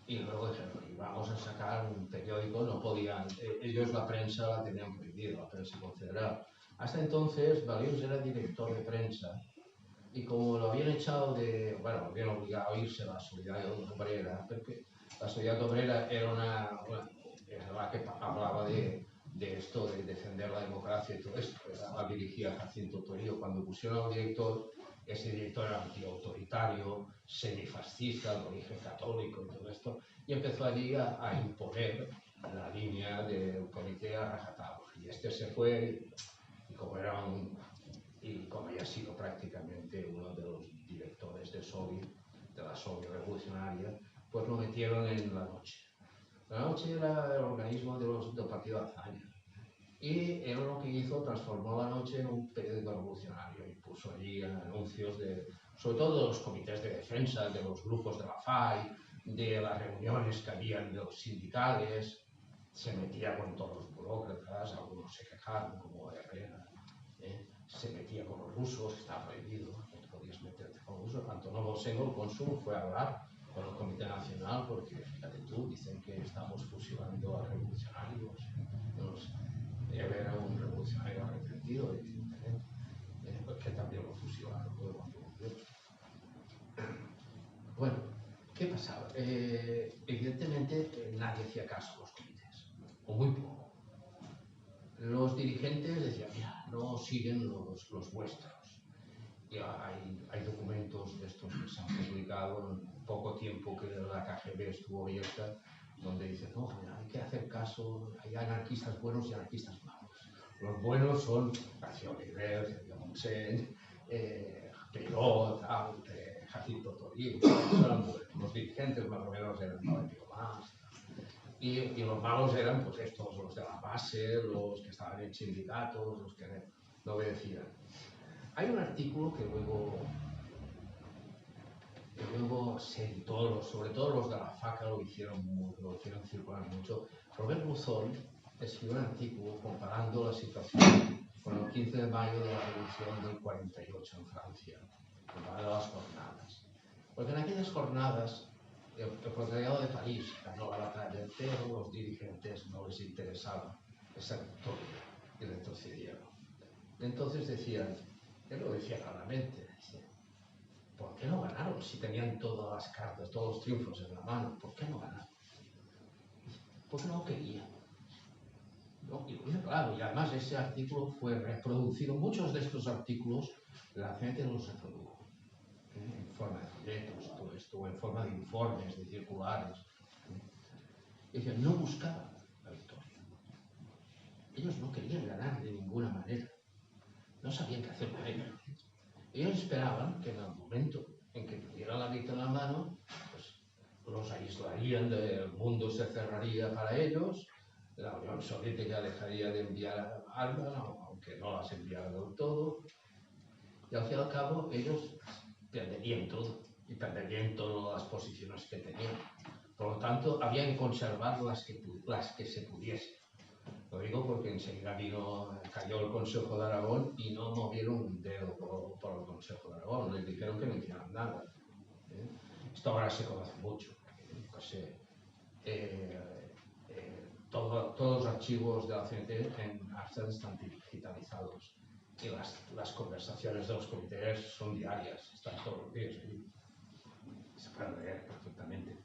S2: Y luego dijeron, vamos a sacar un periódico, no podían, ellos la prensa la tenían prohibida, la prensa confederal. Hasta entonces, Balius era director de prensa y como lo habían echado lo habían obligado a irse a la Solidaridad Obrera, porque la Solidaridad Obrera era la que hablaba de esto, de defender la democracia y todo esto, la dirigía Jacinto Torío. Cuando pusieron al director, ese director era antiautoritario, semifascista, de origen católico y todo esto, y empezó allí a imponer la línea del comité a rajatabla. Y este se fue, y como había sido prácticamente uno de los directores de la SOVI revolucionaria, pues lo metieron en La Noche. La Noche era el organismo del Partido de Azaña. Y él lo que hizo, transformó La Noche en un periódico revolucionario y puso allí anuncios sobre todo de los comités de defensa, de los grupos de la FAI, de las reuniones que habían de los sindicales. Se metía con todos los burócratas, algunos se quejaron, como Herrera. Se metía con los rusos, está prohibido, no te podías meterte con los rusos. Antonio Bosengo, el cónsul, fue a hablar con el Comité Nacional porque, fíjate tú, dicen que estamos fusilando a revolucionarios. Él era un revolucionario arrepentido, evidentemente, que también lo fusilaron luego cuando volvió. Bueno, ¿qué pasaba? Evidentemente nadie hacía caso a los comités, o muy poco. Los dirigentes decían, mira, no siguen los vuestros. Y hay documentos de estos que se han publicado en poco tiempo que la KGB estuvo abierta, donde dicen, no, mira, hay que hacer caso, hay anarquistas buenos y anarquistas malos. Los buenos son García Oliver, Sergio Montseny, Peiró, Jacinto Torío, eran buenos. Los dirigentes más o menos eran Valentín más. Y los malos eran pues estos, los de la base, los que estaban en sindicatos, los que no obedecían. Hay un artículo que luego se editó, sobre todo los de la FACA lo hicieron circular mucho. Robert Buzón escribió un artículo comparando la situación con el 15 de mayo de la Revolución del 48 en Francia, comparando las jornadas. Porque en aquellas jornadas el proletariado de París ganó la batalla, pero los dirigentes no les interesaba esa victoria y retrocedieron. Entonces decían, él lo decía claramente, dice, ¿por qué no ganaron si tenían todas las cartas, todos los triunfos en la mano? ¿Por qué no ganaron? Porque no querían. ¿No? Y claro, y además ese artículo fue reproducido, muchos de estos artículos la gente los reprodujo en forma de folletos, todo esto, o en forma de informes, de circulares. Es decir, no buscaban la victoria. Ellos no querían ganar de ninguna manera. No sabían qué hacer con ello. Ellos esperaban que en el momento en que tuvieran la victoria en la mano, pues los aislarían del mundo, se cerraría para ellos, la Unión Soviética dejaría de enviar armas, aunque no las enviara del todo, y al fin y al cabo ellos perderían todo, y perderían todas las posiciones que tenían. Por lo tanto, había que conservar las que se pudiesen. Lo digo porque enseguida cayó el Consejo de Aragón y no movieron un dedo por el Consejo de Aragón, les dijeron que no hicieran nada. Esto ahora se conoce mucho. Todos los archivos de la CNT en Arcel están digitalizados y las conversaciones de los comités son diarias, están todos los días ahí. Se pueden leer perfectamente.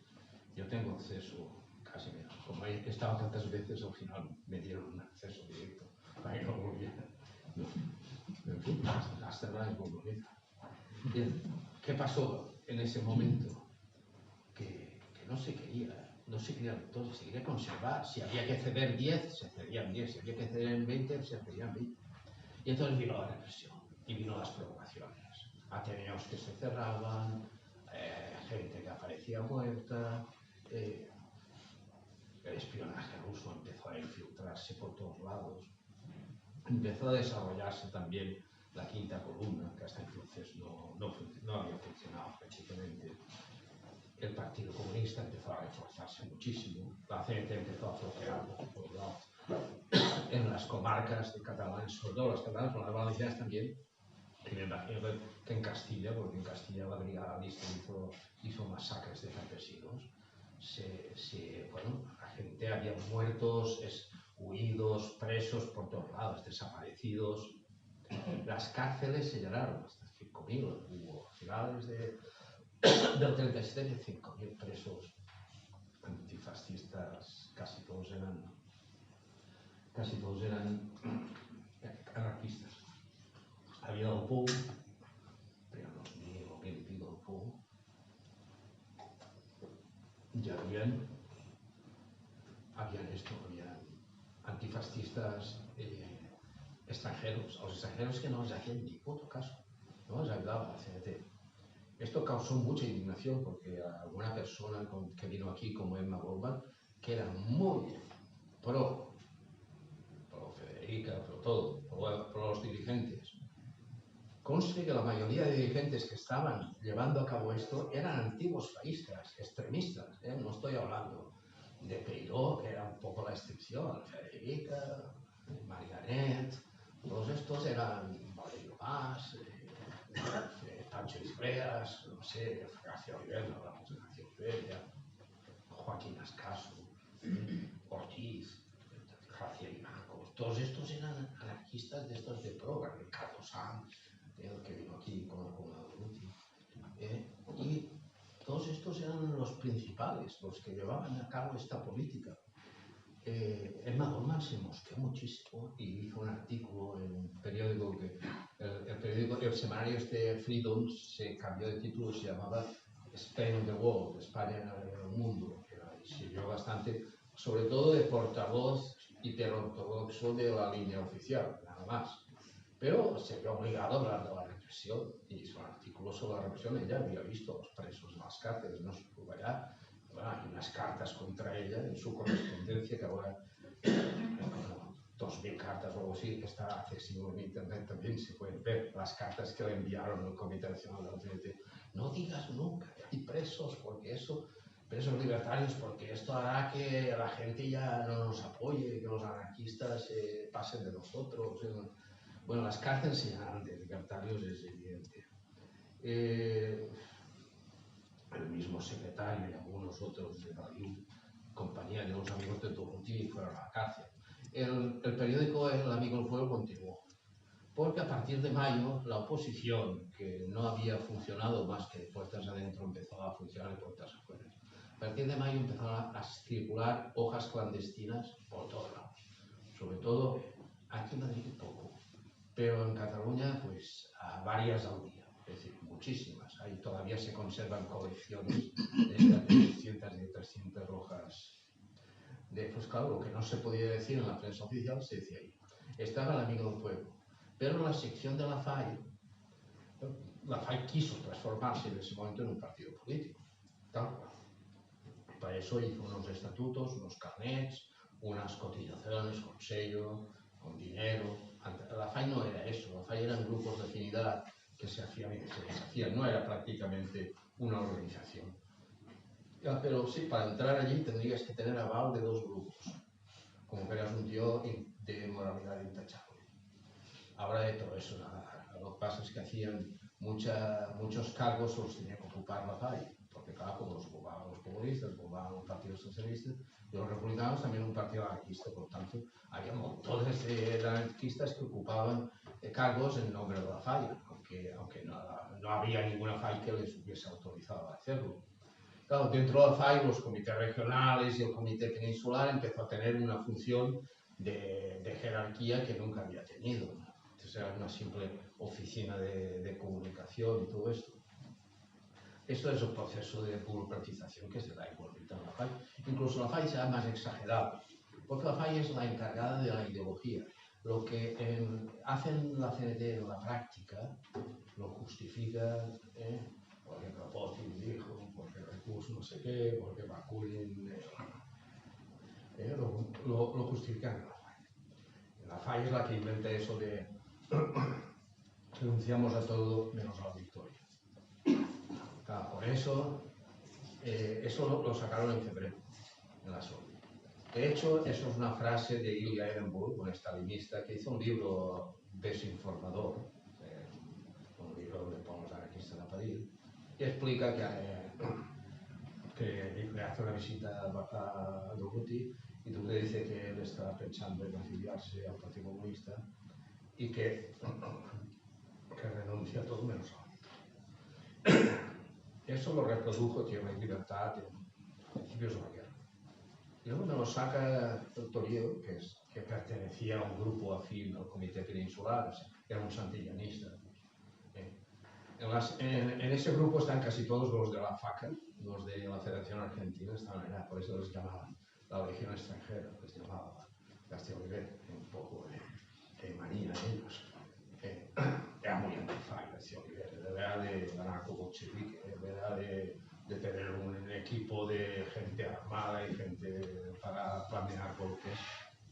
S2: Yo tengo acceso casi menos. Como he estado tantas veces, al final me dieron un acceso directo. Ahí no volvía. En fin, hasta ahora es muy bonita. Bien, ¿qué pasó en ese momento? Que no se quería todo, se quería conservar. Si había que ceder 10, se cedían 10. Si había que ceder 20, se cedían 20. Y entonces vino la represión y vino las provocaciones. Ateneos que se cerraban, gente que aparecía muerta, el espionaje ruso empezó a infiltrarse por todos lados, empezó a desarrollarse también la quinta columna, que hasta entonces no había funcionado prácticamente. El Partido Comunista empezó a reforzarse muchísimo, la CNT empezó a florear por todos lados. En las comarcas de catalanes, sobre todo las catalanas, con las valencianas también, y me imagino que en Castilla, porque en Castilla la Brigada Lista hizo masacres de campesinos, la gente había muertos, huidos, presos por todos lados, desaparecidos. Las cárceles se llenaron, hasta 5.000, hubo finales del 37, 5.000 presos antifascistas, casi todos eran anarquistas. Había el POU, pero los míos, que digo el POU, ya habían antifascistas extranjeros, a los extranjeros que no les hacían ni puto caso, no les ayudaba la CNT. Esto causó mucha indignación porque alguna persona que vino aquí, como Emma Goldman, que era muy pro Federica, pro todo, pro los dirigentes. Conste que la mayoría de dirigentes que estaban llevando a cabo esto eran antiguos faístas, extremistas. No estoy hablando de Peiró, que era un poco la excepción, Federica, Margaret, todos estos eran Valerio Mas, Pancho Isgreas, no sé, García Oliver, hablamos de García Oliver, Joaquín Ascaso, Ortiz, Javier Marcos, todos estos eran anarquistas de estos de pro, Ricardo Sanz, el que vino aquí con la Ruti. Y todos estos eran los principales, los que llevaban a cabo esta política. Emma Goldman se mosqueó muchísimo y hizo un artículo en un periódico el semanario Freedom se cambió de título, se llamaba Spain on the World, España en el mundo, y sirvió bastante, sobre todo de portavoz hiperortodoxo de la línea oficial, nada más. Pero se vio obligado a hablar de la represión y hizo un artículo sobre la represión. Ella había visto a los presos en las cárceles, no supo allá. Bueno, hay unas cartas contra ella en su correspondencia que ahora, como 2.000 cartas o algo así, que está accesible en internet también, se pueden ver las cartas que le enviaron al Comité Nacional de la CNT. No digas nunca que hay presos, porque eso, presos libertarios, porque esto hará que la gente ya no nos apoye, que los anarquistas pasen de nosotros. Bueno, las cárceles se llaman de libertarios, es evidente. El mismo secretario y algunos otros de la compañía de los amigos de Turruti fueron a la cárcel. El periódico El Amigo del Pueblo continuó, porque a partir de mayo la oposición, que no había funcionado más que de puertas adentro, empezó a funcionar de puertas afuera. A partir de mayo empezaron a circular hojas clandestinas por todos lados, sobre todo aquí en Madrid poco, pero en Cataluña pues a varias al día, es decir, muchísimas. Ahí todavía se conservan colecciones de 200 y 300 hojas. Pues claro, lo que no se podía decir en la prensa oficial se decía ahí. Estaba El Amigo del Pueblo, pero la sección de la FAI quiso transformarse en ese momento en un partido político, tal cual. Para eso hizo unos estatutos, unos carnets, unas cotizaciones con sello, con dinero. La FAI no era eso, la FAI eran grupos de afinidad que se deshacían, no era prácticamente una organización. Pero sí, para entrar allí tendrías que tener aval de 2 grupos, como que eras un tío de moralidad intachable. Ahora de todo eso nada. Lo que pasa es que hacían muchos cargos los tenía que ocupar la FAI, porque claro, como los ocupaban los comunistas, ocupaban un partido socialista, y los republicanos también un partido anarquista, por lo tanto, había montones de anarquistas que ocupaban cargos en nombre de la FAI, aunque no había ninguna FAI que les hubiese autorizado a hacerlo. Claro, dentro de la FAI, los comités regionales y el comité peninsular empezó a tener una función de jerarquía que nunca había tenido. Entonces era una simple oficina de comunicación y todo esto. Esto es el proceso de burocratización que se da igualmente en la FAI. Incluso la FAI se da más exagerado, porque la FAI es la encargada de la ideología. Lo que hacen la CNT en la práctica lo justifica, porque Kropotkin dijo, porque Recurso no sé qué, porque Bakunin lo justifican en la FAI. La FAI es la que inventa eso de renunciamos a todo menos a la victoria. Claro, por eso, eso lo sacaron en febrero, en la SOL. De hecho, eso es una frase de Ilya Ehrenburg, un estalinista, que hizo un libro desinformador, un libro donde ponen los anarquistas a parir, y explica que le hace una visita a Durruti y Durruti dice que él está pensando en afiliarse al Partido Comunista y que renuncia a todo menos a la. Eso lo reprodujo Tierra y Libertad en principios de la guerra. Y luego me lo saca el Torío, que pertenecía a un grupo afín al Comité Peninsular, era un santillanista. En ese grupo están casi todos los de la FACA, los de la Federación Argentina, por eso les llamaban la Legión Extranjera, les llamaba García Oliver, un poco de manía ellos. Era muy anti-FAI, García Oliver, era de anarco-bolchevique, era de tener un equipo de gente armada y gente para planear golpes,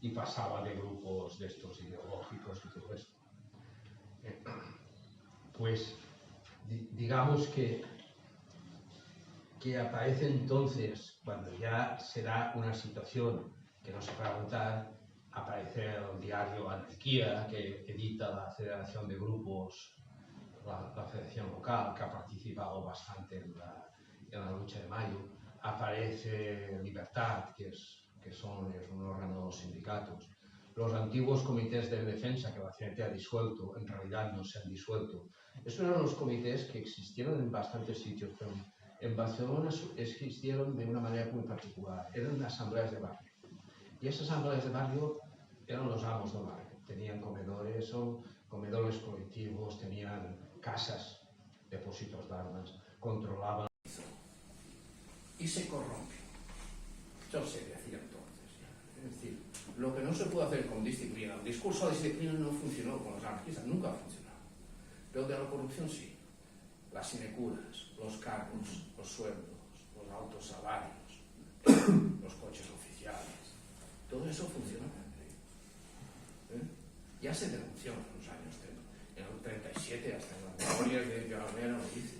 S2: y pasaba de grupos de estos ideológicos y todo eso. Pues digamos que aparece entonces, cuando ya se da una situación que no se puede aguantar, aparece el diario Anarquía, que edita la Federación de Grupos, la federación local, que ha participado bastante en la lucha de mayo. Aparece Libertad, que es un órgano de los sindicatos. Los antiguos comités de defensa que la CNT ha disuelto, en realidad no se han disuelto. Esos eran los comités que existieron en bastantes sitios, pero en Barcelona existieron de una manera muy particular. Eran asambleas de barrio. Y esas asambleas de barrio eran los amos del barrio. Tenían comedores, comedores colectivos, tenían casas, depósitos de armas, controlaban. Y se corrompe. Eso se decía entonces. Es decir, lo que no se puede hacer con disciplina, el discurso de disciplina no funcionó con los anarquistas, nunca ha funcionado. Pero de la corrupción sí. Las sinecuras, los cargos, los sueldos, los altos salarios, los coches oficiales, todo eso funcionó. Ya se denunció en los años 30, en el 37, hasta en las memorias de Joan lo dice,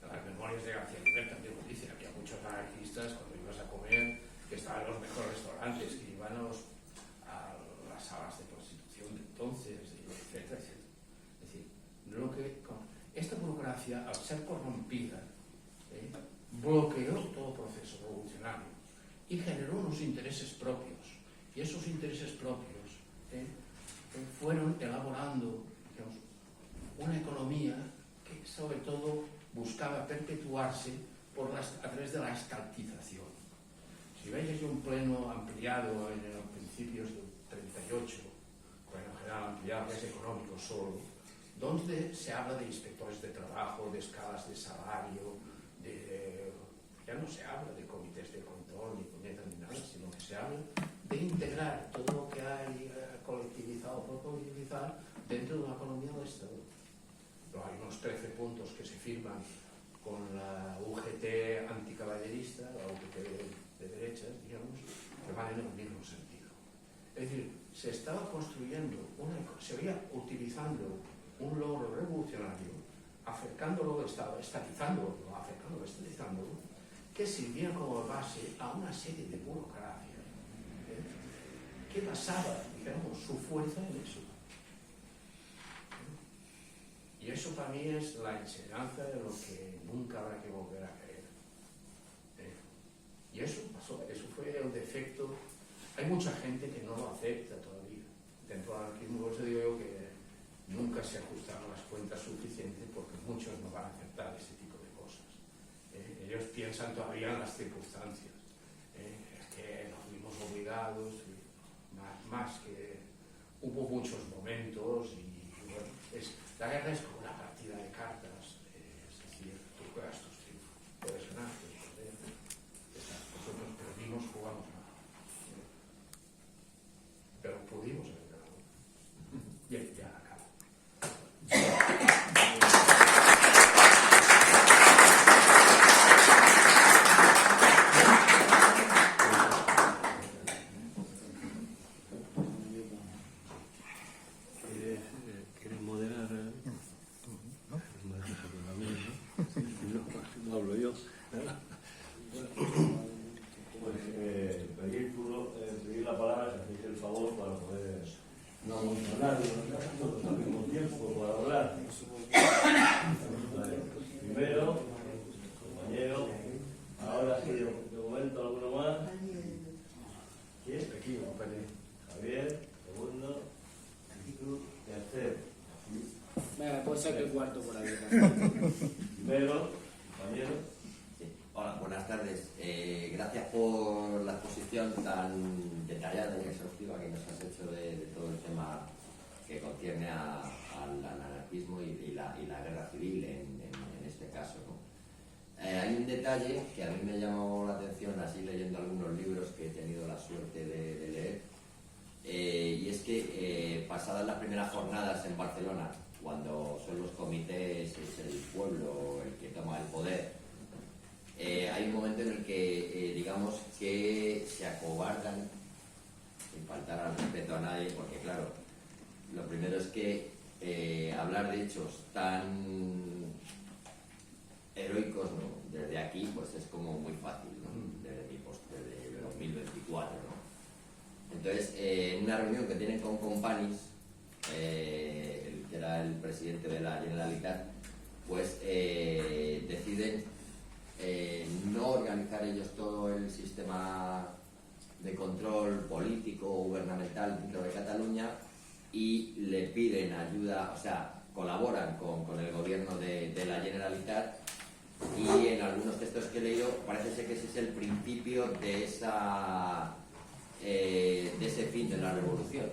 S2: en las memorias de García Oliver también lo dice. Había muchos anarquistas cuando ibas a comer que estaban en los mejores restaurantes, que iban a las salas de prostitución de entonces, etcétera, etcétera. Es decir, esta burocracia, al ser corrompida, bloqueó todo proceso revolucionario y generó unos intereses propios. Y esos intereses propios fueron elaborando, digamos, una economía que sobre todo buscaba perpetuarse a través de la estatización. Si veis, hay un pleno ampliado en los principios del 38, pleno general ampliado, que es económico solo, donde se habla de inspectores de trabajo, de escalas de salario, ya no se habla de comités de control ni puñetas ni nada, sino que se habla de integrar todo lo que hay colectivizado o por colectivizar dentro de una economía del Estado. Pero hay unos 13 puntos que se firman con la UGT anticaballerista, la UGT de derechas, digamos, que van en el mismo sentido. Es decir, se estaba construyendo, se veía utilizando un logro revolucionario, acercándolo al Estado, estatizándolo, que sirvía como base a una serie de burocracias que basaba, digamos, su fuerza en eso. Y eso para mí es la enseñanza de lo que nunca habrá que volver a creer. Y eso pasó, eso fue el defecto. Hay mucha gente que no lo acepta todavía. Dentro del anarquismo, por eso digo yo que nunca se ajustaron las cuentas suficientes porque muchos no van a aceptar ese tipo de cosas. Ellos piensan todavía en las circunstancias. Es que nos vimos obligados, más que hubo muchos momentos y bueno, la guerra es como una partida de cartas, es decir, tú juegas tus triunfos, puedes ganar, puedes perder. Nosotros perdimos, jugamos mal. Pero pudimos haber ganado. Y ya acabo.
S1: ¿Quieres moderar? No hablo yo. Pues pedir la palabra, si hacéis el favor, para poder no emocionar todos al mismo tiempo para hablar. Primero, compañero, ahora sí, de momento alguno más. ¿Quién? Aquí, compañero. Javier, segundo, tercero.
S3: Venga, puede ser que cuarto por ahí.
S1: Primero, compañero.
S4: Hola, buenas tardes. Gracias por la exposición tan detallada y exhaustiva que nos has hecho de todo el tema que concierne al anarquismo y la guerra civil en este caso, ¿no? Hay un detalle que a mí me llamó la atención así leyendo algunos libros que he tenido la suerte de leer, y es que pasadas las primeras jornadas en Barcelona, cuando son los comités, es el pueblo el que toma el poder, hay un momento en el que digamos que se acobardan, sin faltar al respeto a nadie, porque claro, lo primero es que hablar de hechos tan heroicos, ¿no? Desde aquí pues es como muy fácil, ¿no? Desde 2024, ¿no? Entonces, en una reunión que tienen con Companys, el que era el presidente de la Generalitat, pues deciden no organizar ellos todo el sistema de control político o gubernamental dentro de Cataluña y le piden ayuda, o sea, colaboran con el gobierno de la Generalitat, y en algunos textos que he leído parece ser que ese es el principio de ese fin de la revolución.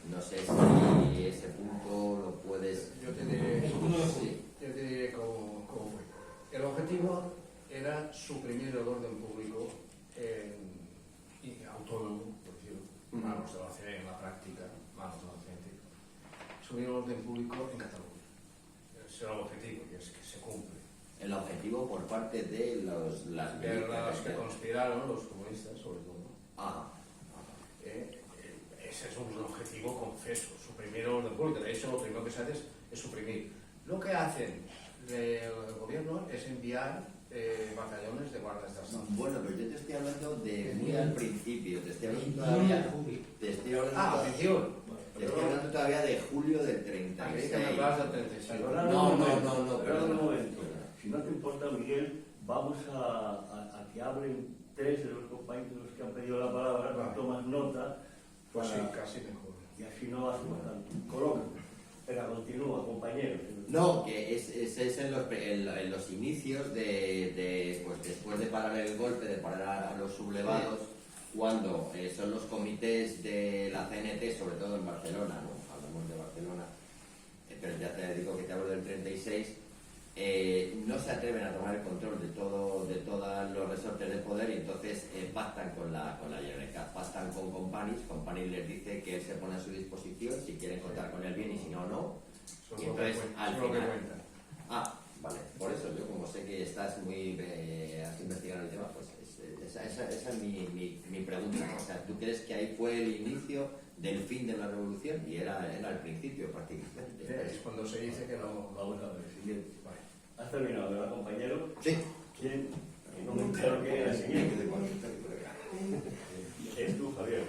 S4: No sé si ese punto lo puedes...
S2: Yo te diré cómo fue. El objetivo era suprimir el orden público y autónomo, por decirlo, manos de la CNE en la práctica, manos de la gente, suprimir el orden público en Cataluña. Ese era el objetivo y es que se cumple.
S4: El objetivo por parte de las
S2: los que conspiraron, los comunistas sobre todo. Ese es un objetivo confeso, suprimir el orden público. De hecho, lo primero que se hace es suprimir. Lo que hacen el gobierno es enviar batallones de guardias de Estado.
S4: Bueno, pero yo te estoy hablando de muy al principio, te estoy hablando todavía... Te estoy hablando todavía de julio del 36.
S2: Me hablas del 36.
S1: Perdón un momento. Si no te importa, Miguel, vamos a que hablen 3 de los compañeros que han pedido la palabra,
S2: Vale.
S1: tomas nota,
S2: Pues sí,
S1: para-
S2: casi mejor.
S1: y así no hacemos tanto. Coloca, pero continúa, compañero.
S4: No, que es en los inicios pues después de parar el golpe, de parar a los sublevados, cuando son los comités de la CNT, sobre todo en Barcelona, ¿no? Hablamos de Barcelona, pero ya te digo que te hablo del 36, no se atreven a tomar el control de todos los resortes de poder y entonces pactan con la Generalitat, pactan con Companys les dice que él se pone a su disposición si quieren contar con él bien y si no, no. Y entonces al final... Ah, vale, por eso yo como sé que estás has investigado el tema, pues esa es mi pregunta, ¿no? O sea, ¿tú crees que ahí fue el inicio del fin de la revolución? Y era el principio prácticamente.
S2: Es cuando se dice que no...
S1: Vamos a ver, siguiente.
S2: Vale.
S1: ¿Has terminado, verdad, compañero?
S4: Sí.
S1: ¿Quién? No me entero que era el siguiente. Es tú, Javier.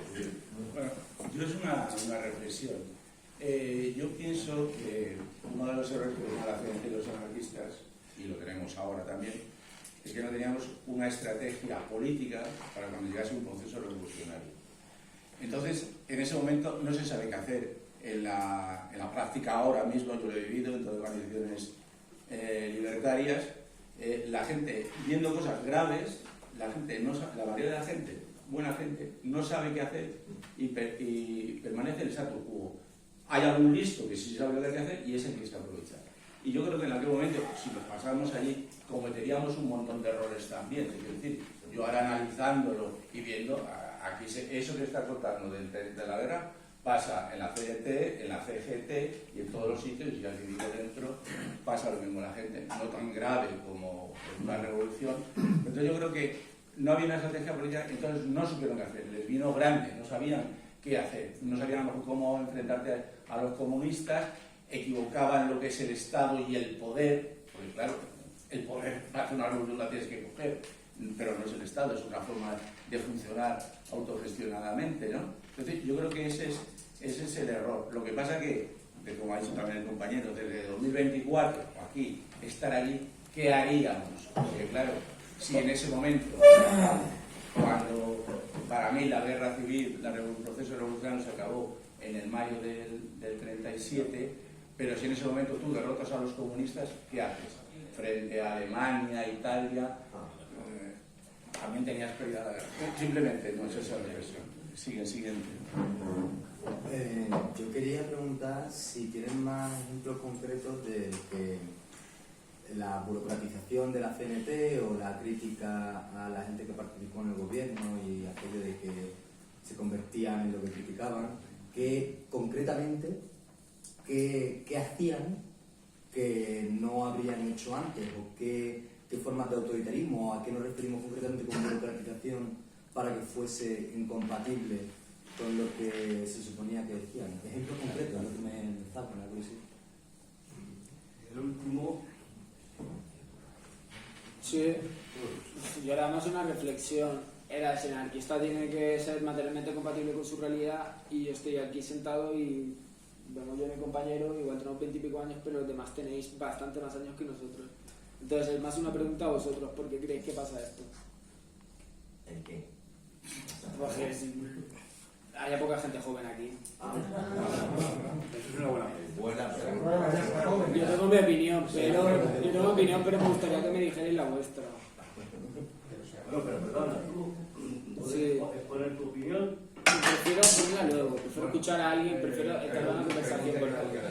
S5: Bueno, yo es una reflexión. Yo pienso que uno de los errores que tenía la CNT y los anarquistas, y lo tenemos ahora también, es que no teníamos una estrategia política para cuando llegase un proceso revolucionario. Entonces, en ese momento no se sabe qué hacer. En la práctica ahora mismo, yo lo he vivido en todas las organizaciones libertarias, la gente viendo cosas graves, la mayoría de la gente, buena gente, no sabe qué hacer y permanece en el statu quo. Hay algún listo que sí sabe lo que hay que hacer y es el que se aprovecha. Y yo creo que en aquel momento, si nos pasáramos allí, cometeríamos un montón de errores también. Es decir, yo ahora analizándolo y viendo, aquí eso que está contando de la guerra pasa en la CDT, en la CGT y en todos los sitios, y aquí digo dentro, pasa lo mismo. La gente, no tan grave como en una revolución. Entonces yo creo que no había una estrategia política, entonces no supieron qué hacer. Les vino grande, no sabían qué hacer, no sabían a lo mejor cómo enfrentarte a los comunistas, equivocaban lo que es el Estado y el poder, porque claro, el poder para hacer una revolución la tienes que coger, pero no es el Estado, es una forma de funcionar autogestionadamente, ¿no? Entonces yo creo que ese es el error. Lo que pasa que, como ha dicho también el compañero, desde 2024, aquí, estar allí, ¿qué haríamos? Porque claro, si en ese momento, cuando para mí la guerra civil, el proceso revolucionario se acabó en el mayo del 37, pero si en ese momento tú derrotas a los comunistas, ¿qué haces? Frente a Alemania, Italia, también tenías pérdida la guerra. Simplemente, no es esa la reflexión. Siguiente.
S6: Yo quería preguntar si tienen más ejemplos concretos de que la burocratización de la CNT o la crítica a la gente que participó en el gobierno y aquello de que se convertían en lo que criticaban, que concretamente, ¿qué hacían que no habrían hecho antes? ¿O qué formas de autoritarismo? ¿A qué nos referimos concretamente con burocratización para que fuese incompatible con lo que se suponía que decían? Ejemplos concretos, lo que me falta, la curiosidad.
S1: El último...
S3: Sí, yo era más una reflexión. Era, si el anarquista tiene que ser materialmente compatible con su realidad, y yo estoy aquí sentado y vemos yo y mi compañero, igual tenemos 20 y pico años, pero los demás tenéis bastante más años que nosotros. Entonces es más una pregunta a vosotros, ¿por qué creéis que pasa esto?
S4: ¿El qué?
S3: Porque hay poca gente joven aquí. Eso es una buena pregunta.
S4: Buena,
S3: Yo tengo mi opinión, pero me gustaría que me dijerais la vuestra.
S1: Bueno, pero perdona, tú
S3: Sí.
S1: puedes poner tu opinión.
S3: Prefiero ponerla luego, prefiero escuchar a alguien, prefiero estar en una conversación con alguien.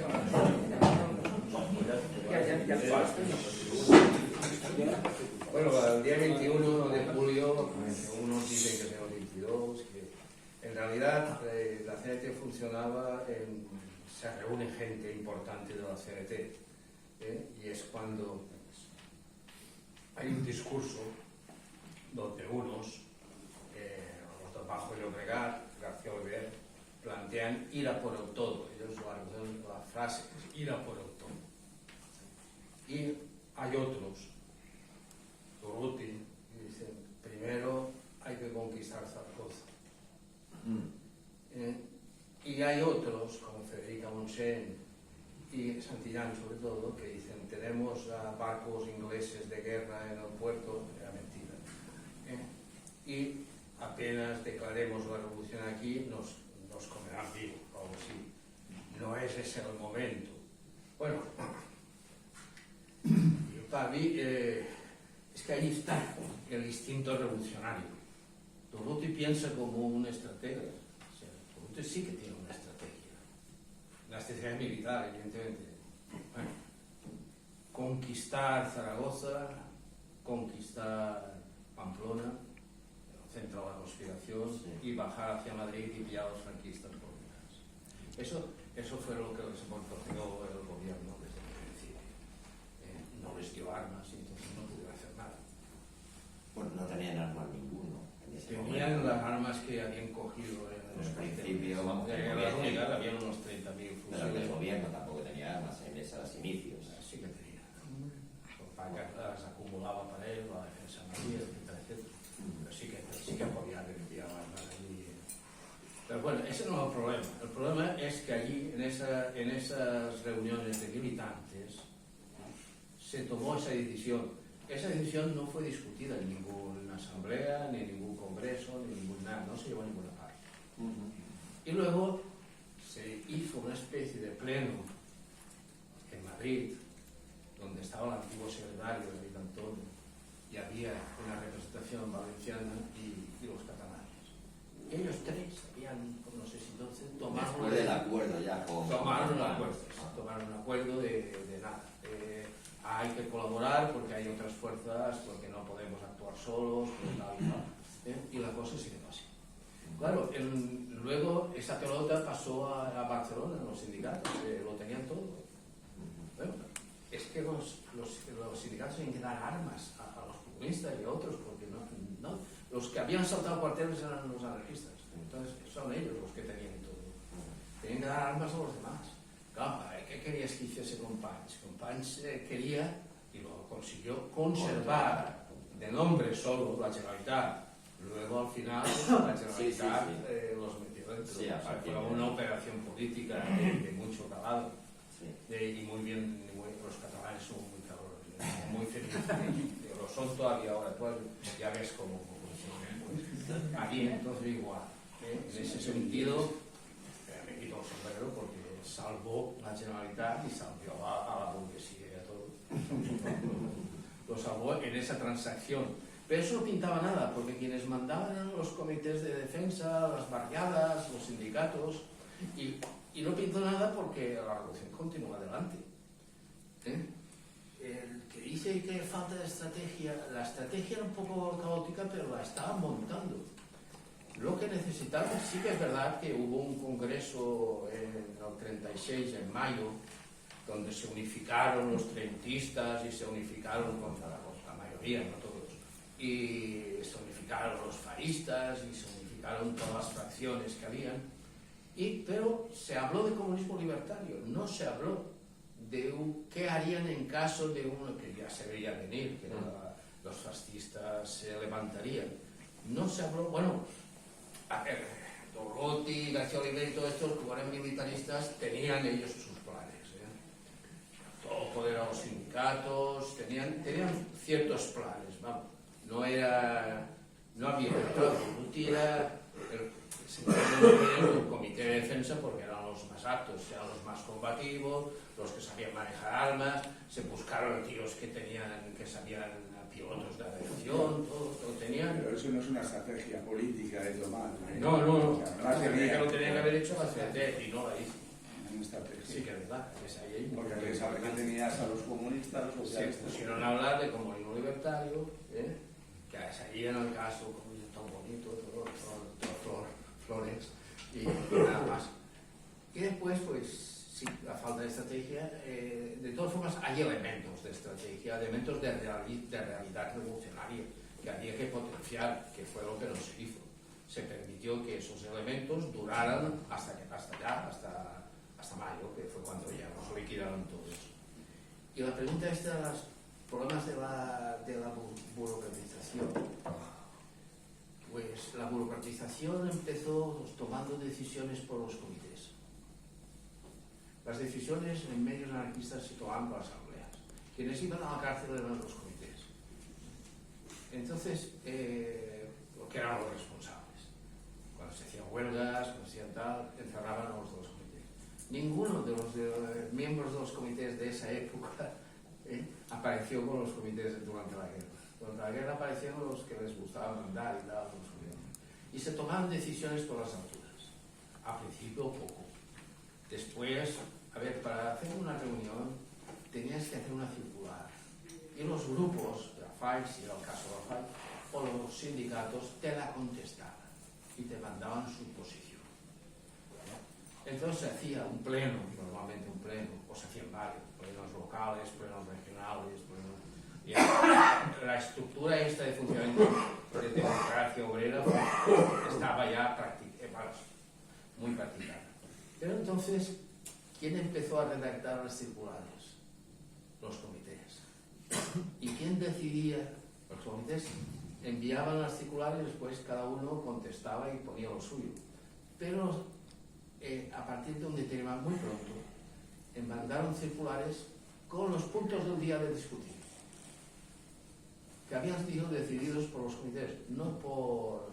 S2: Bueno, el día 21 de julio, unos dicen que es el 22, que en realidad la CNT funcionaba, se reúne gente importante de la CNT, y es cuando hay un discurso donde unos, los de Bajo Llobregat, García Oliver, plantean ir a por el todo. Ellos la frase es ir a por el todo. Y hay otros, Urruti, que dicen, primero hay que conquistar Zaragoza. Y hay otros, como Federica Montseny y Santillán sobre todo, que dicen, tenemos tenemos barcos ingleses de guerra en el puerto, era mentira. Y apenas declaremos la revolución aquí, nos comerán vivos, o algo así. No es ese el momento. Bueno, para mí es que ahí está el instinto revolucionario. Durruti piensa como un estratega. O sea, Durruti sí que tiene una estrategia. La estrategia militar, evidentemente. Bueno, conquistar Zaragoza, conquistar Pamplona, el centro de la conspiración, y bajar hacia Madrid y pillar a los franquistas por detrás. Eso fue lo que les proporcionó el gobierno desde el principio. No les dio armas y entonces no pudieron hacer nada.
S4: Bueno, no tenían armas ninguno.
S2: Tenían las armas que habían cogido en
S4: los principios, vamos,
S2: en la unidad, habían unos 30.000 fusiles.
S4: Pero el gobierno tampoco tenía armas en esos inicios.
S2: Sí que tenía. Las acumulaba para él, la defensa naval, etcétera, etcétera. Pero sí que podía haber enviado armas allí. Pero bueno, ese no es el problema. El problema es que allí, en esas reuniones de militantes, se tomó esa decisión. Esa decisión no fue discutida en ninguna asamblea, ni en ningún congreso, ni en ningún nada, no se llevó a ninguna parte. Y luego se hizo una especie de pleno en Madrid, donde estaba el antiguo secretario David Antonio, y había una representación valenciana y los catalanes. Ellos tres habían, no sé si entonces,
S4: después del acuerdo ya con...
S2: Tomaron un acuerdo de nada. Hay que colaborar porque hay otras fuerzas, porque no podemos actuar solos, y la cosa se quedó así. Claro, luego esa pelota pasó a Barcelona, los sindicatos, lo tenían todo. Bueno, es que los sindicatos tenían que dar armas a los comunistas y a otros, porque no, los que habían saltado cuarteles eran los anarquistas, entonces son ellos los que tenían todo. Tenían que dar armas a los demás. Claro, ¿qué querías que hiciese Companys? Companys quería, y lo consiguió, conservar de nombre solo la Generalitat. Luego al final la Generalitat los metió dentro. Fue una operación política de mucho calado. Y muy bien, los catalanes son muy cabrones, muy felices. Lo son todavía ahora, tú ya ves cómo funciona. Aquí entonces igual. En ese sentido, me quito el sombrero porque salvó la Generalitat y salvó a la burguesía y a todo. Lo salvó en esa transacción. Pero eso no pintaba nada, porque quienes mandaban eran los comités de defensa, las barriadas, los sindicatos, y no pintó nada porque la revolución continúa adelante. El que dice que falta de estrategia, la estrategia era un poco caótica, pero la estaban montando. Lo que necesitaban, sí que es verdad que hubo un congreso en el 36, en mayo, donde se unificaron los trentistas y se unificaron contra la mayoría, no todos, y se unificaron los faristas y se unificaron todas las fracciones que habían, pero se habló de comunismo libertario, no se habló de qué harían en caso de uno que ya se veía venir, que los fascistas se levantarían. No se habló, bueno, Durruti, García Oliver y todos estos, como eran militaristas, tenían ellos sus planes. Todo poder a los sindicatos, tenían ciertos planes, vamos. No había, pero Durruti era el comité de defensa porque eran los más aptos, eran los más combativos, los que sabían manejar armas, se buscaron tíos que sabían pilotos de aviación, todo tenían.
S5: Pero eso no es una estrategia política de tomar.
S2: No.
S5: La
S2: estrategia lo tenía que haber hecho la CNT y no la hizo.
S5: Una estrategia.
S2: Sí que es verdad, es ahí.
S5: Porque a pesar de que tenías a los comunistas, los socialistas.
S2: Se pusieron a hablar de comunismo libertario, que ahí en el caso, como tan bonito, todo flores y nada más. Y después, pues, sí, la falta de estrategia, de todas formas hay elementos de estrategia, elementos de realidad revolucionaria que había que potenciar, que fue lo que no se hizo. Se permitió que esos elementos duraran hasta mayo, que fue cuando ya nos liquidaron todos. Y la pregunta es de los problemas de la burocratización. Pues la burocratización empezó tomando decisiones por los comités. Las decisiones en medios anarquistas se tomaban por asambleas. quienes iban a la cárcel eran los comités. Entonces, que eran los responsables. Cuando se hacían huelgas, cuando se hacían tal, encerraban a los dos comités. Ninguno de los miembros de los comités de esa época apareció con los comités durante la guerra. Durante la guerra aparecieron los que les gustaba mandar y tal, y se tomaban decisiones por las alturas. A principio poco. Después, a ver, para hacer una reunión tenías que hacer una circular. Y los grupos, de la FAI, si era el caso de la FAI, o los sindicatos, te la contestaban y te mandaban su posición. Entonces se hacía un pleno, normalmente un pleno, o se hacían varios, plenos locales, plenos regionales, plenos... Y la estructura esta de funcionamiento de democracia obrera estaba ya muy practicada. Pero entonces, ¿quién empezó a redactar las circulares? Los comités. ¿Y quién decidía? Los comités enviaban las circulares y después cada uno contestaba y ponía lo suyo. Pero a partir de un determinado muy pronto, mandaron circulares con los puntos del día de discutir, que habían sido decididos por los comités, no por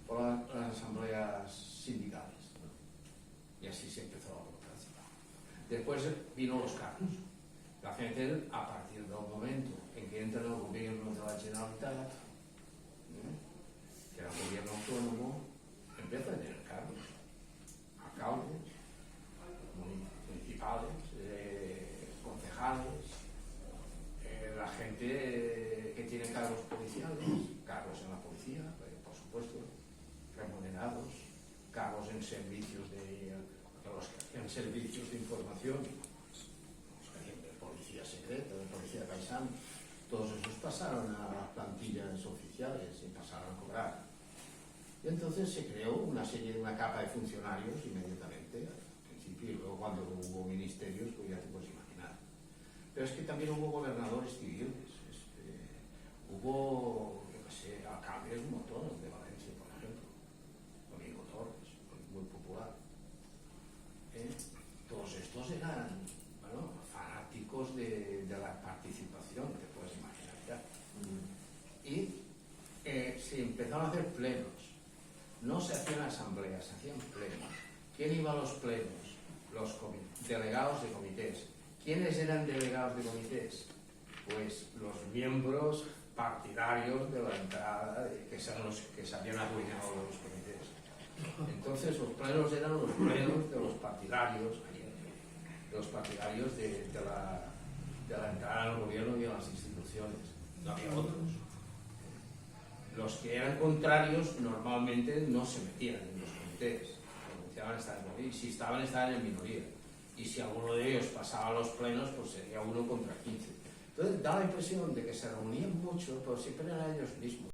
S2: las asambleas sindicales, ¿no? Y así se empezó la democracia. Después vino los cargos. La gente, a partir del momento en que entra en el gobierno de la Generalitat, que era un gobierno autónomo, empieza a tener cargos. Alcaldes, municipales, concejales, la gente que tiene cargos policiales, cargos en la policía, por supuesto, remunerados, cargos en servicios los que hacían servicios de información, los que hacían de policía secreta, de policía paisana, todos esos pasaron a las plantillas oficiales y pasaron a cobrar. Y entonces se creó una capa de funcionarios inmediatamente, al principio, y luego cuando hubo ministerios, pues ya te puedes imaginar. Pero es que también hubo gobernadores civiles, hubo, yo qué sé, alcaldes un montón de Valencia, por ejemplo, Domingo Torres, muy popular. Todos estos eran, bueno, fanáticos de la participación, te puedes imaginar ya. Y se empezaron a hacer plenos. No se hacían asambleas, se hacían plenos. ¿Quién iba a los plenos? Los delegados de comités. ¿Quiénes eran delegados de comités? Pues los miembros partidarios de la entrada, que son los que se habían arruinado de los comités. Entonces los plenos eran los plenos de los partidarios de la entrada al gobierno y a las instituciones. No había otros. Los que eran contrarios normalmente no se metían en los comités, y si estaban en minoría. Y si alguno de ellos pasaba a los plenos, pues sería 1 contra 15. Entonces da la impresión de que se reunían mucho, pero siempre eran ellos mismos.